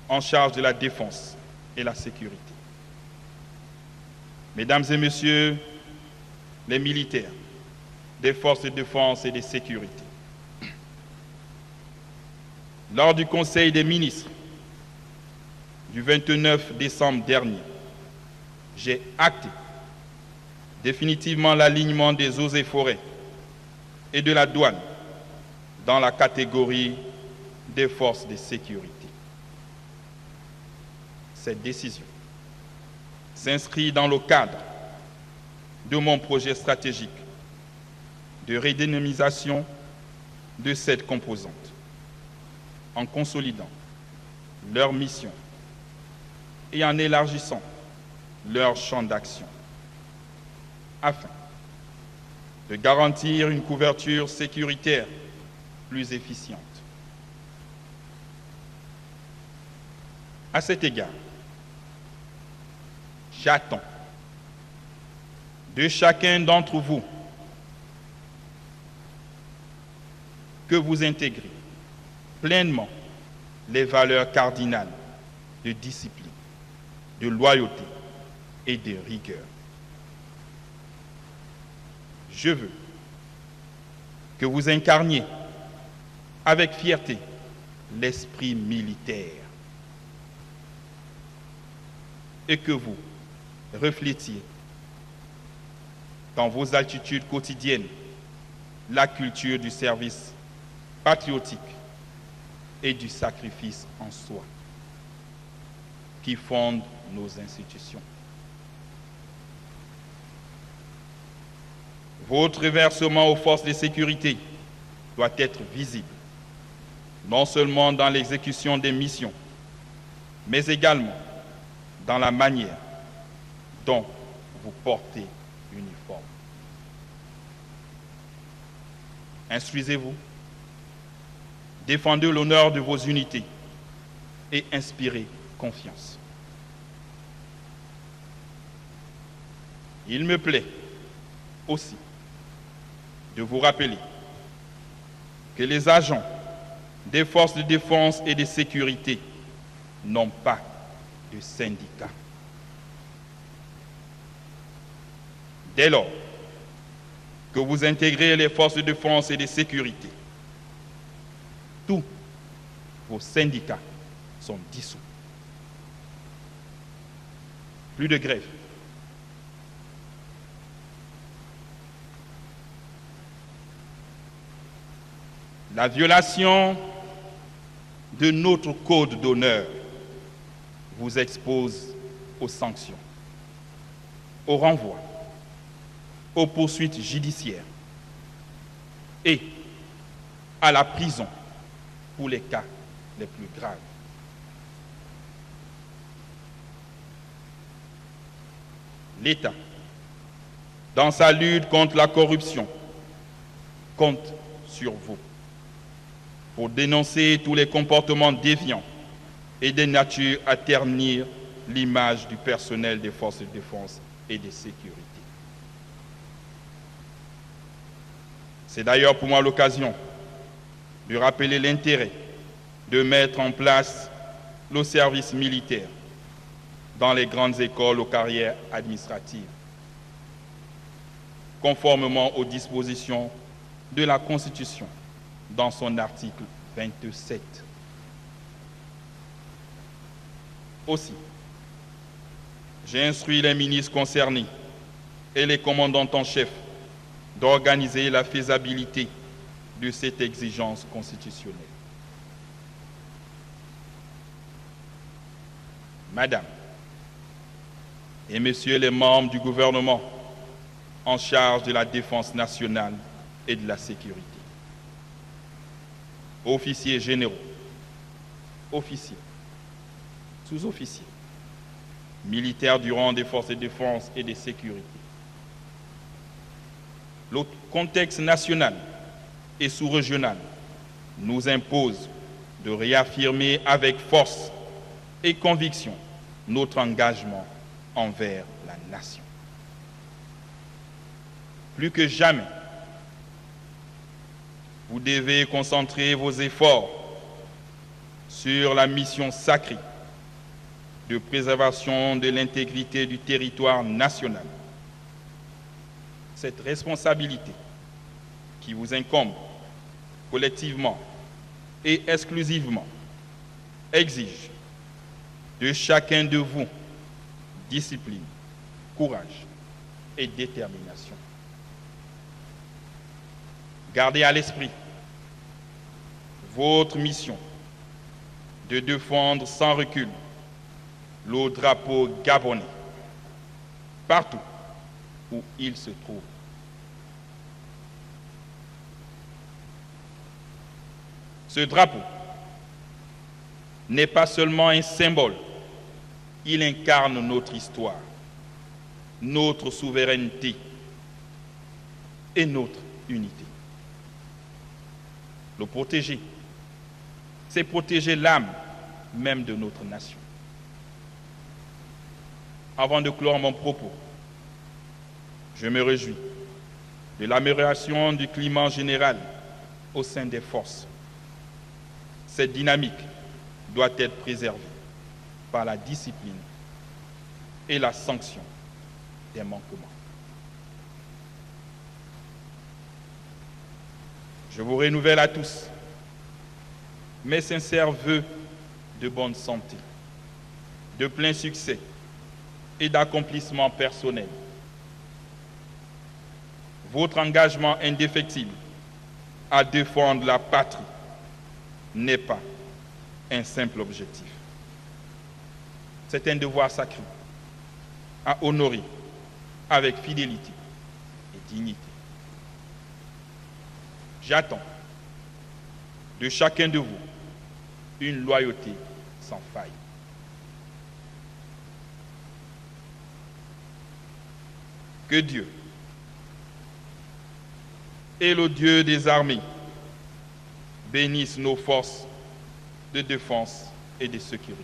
en charge de la défense et la sécurité, mesdames et messieurs les militaires des forces de défense et de sécurité, lors du Conseil des ministres du 29 décembre dernier, j'ai acté définitivement l'alignement des eaux et forêts et de la douane dans la catégorie des forces de sécurité. Cette décision s'inscrit dans le cadre de mon projet stratégique de redynamisation de cette composante, en consolidant leur mission et en élargissant leur champ d'action, afin de garantir une couverture sécuritaire plus efficiente. À cet égard, j'attends de chacun d'entre vous que vous intégrez pleinement les valeurs cardinales de discipline, de loyauté et de rigueur. Je veux que vous incarniez avec fierté l'esprit militaire et que vous reflétiez dans vos attitudes quotidiennes la culture du service patriotique et du sacrifice en soi qui fonde nos institutions. Votre versement aux forces de sécurité doit être visible, non seulement dans l'exécution des missions, mais également dans la manière dont vous portez l'uniforme. Instruisez-vous, défendez l'honneur de vos unités et inspirez confiance. Il me plaît aussi de vous rappeler que les agents des forces de défense et de sécurité n'ont pas de syndicat. Dès lors que vous intégrez les forces de défense et de sécurité, tous vos syndicats sont dissous. Plus de grève. La violation de notre code d'honneur vous expose aux sanctions, au renvoi, aux poursuites judiciaires et à la prison pour les cas les plus graves. L'État, dans sa lutte contre la corruption, compte sur vous pour dénoncer tous les comportements déviants et de nature à ternir l'image du personnel des forces de défense et de sécurité. C'est d'ailleurs pour moi l'occasion de rappeler l'intérêt de mettre en place le service militaire dans les grandes écoles aux carrières administratives, conformément aux dispositions de la Constitution dans son article 27. Aussi, j'ai instruit les ministres concernés et les commandants en chef d'organiser la faisabilité de cette exigence constitutionnelle. Madame et Messieurs les membres du gouvernement en charge de la défense nationale et de la sécurité, officiers généraux, officiers, sous-officiers, militaires du rang des forces de défense et de sécurité. Le contexte national et sous-régional nous impose de réaffirmer avec force et conviction notre engagement envers la nation. Plus que jamais, vous devez concentrer vos efforts sur la mission sacrée de préservation de l'intégrité du territoire national. Cette responsabilité qui vous incombe collectivement et exclusivement exige de chacun de vous discipline, courage et détermination. Gardez à l'esprit votre mission de défendre sans recul le drapeau gabonais partout où il se trouve. Ce drapeau n'est pas seulement un symbole, il incarne notre histoire, notre souveraineté et notre unité. Le protéger, c'est protéger l'âme même de notre nation. Avant de clore mon propos, je me réjouis de l'amélioration du climat général au sein des forces. Cette dynamique doit être préservée par la discipline et la sanction des manquements. Je vous renouvelle à tous mes sincères vœux de bonne santé, de plein succès et d'accomplissement personnel. Votre engagement indéfectible à défendre la patrie n'est pas un simple objectif. C'est un devoir sacré à honorer avec fidélité et dignité. J'attends de chacun de vous une loyauté sans faille. Que Dieu et le Dieu des armées bénissent nos forces de défense et de sécurité.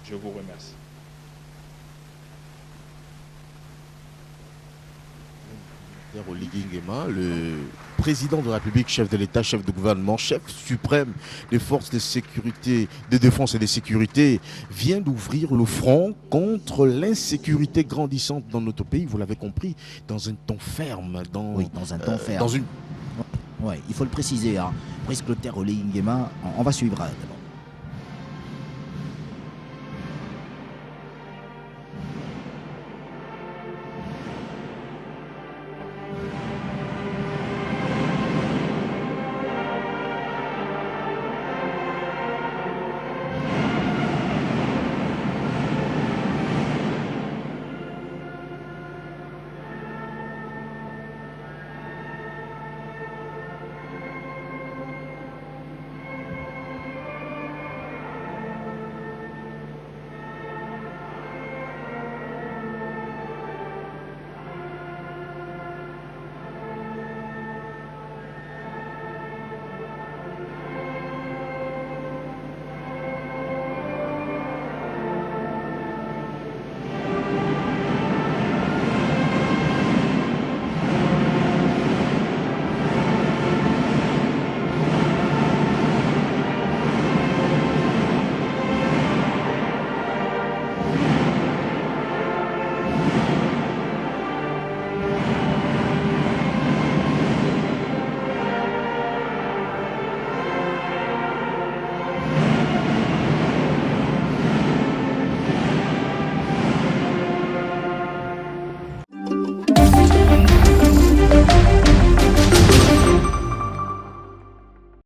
Je vous remercie. Oligui Nguema, le président de la République, chef de l'État, chef de gouvernement, chef suprême des forces de sécurité, de défense et de sécurité, vient d'ouvrir le front contre l'insécurité grandissante dans notre pays. Vous l'avez compris, dans un ton ferme. Oui, dans un ton ferme. Oui, il faut le préciser. Presque le terre Oligui Nguema, on va suivre d'abord.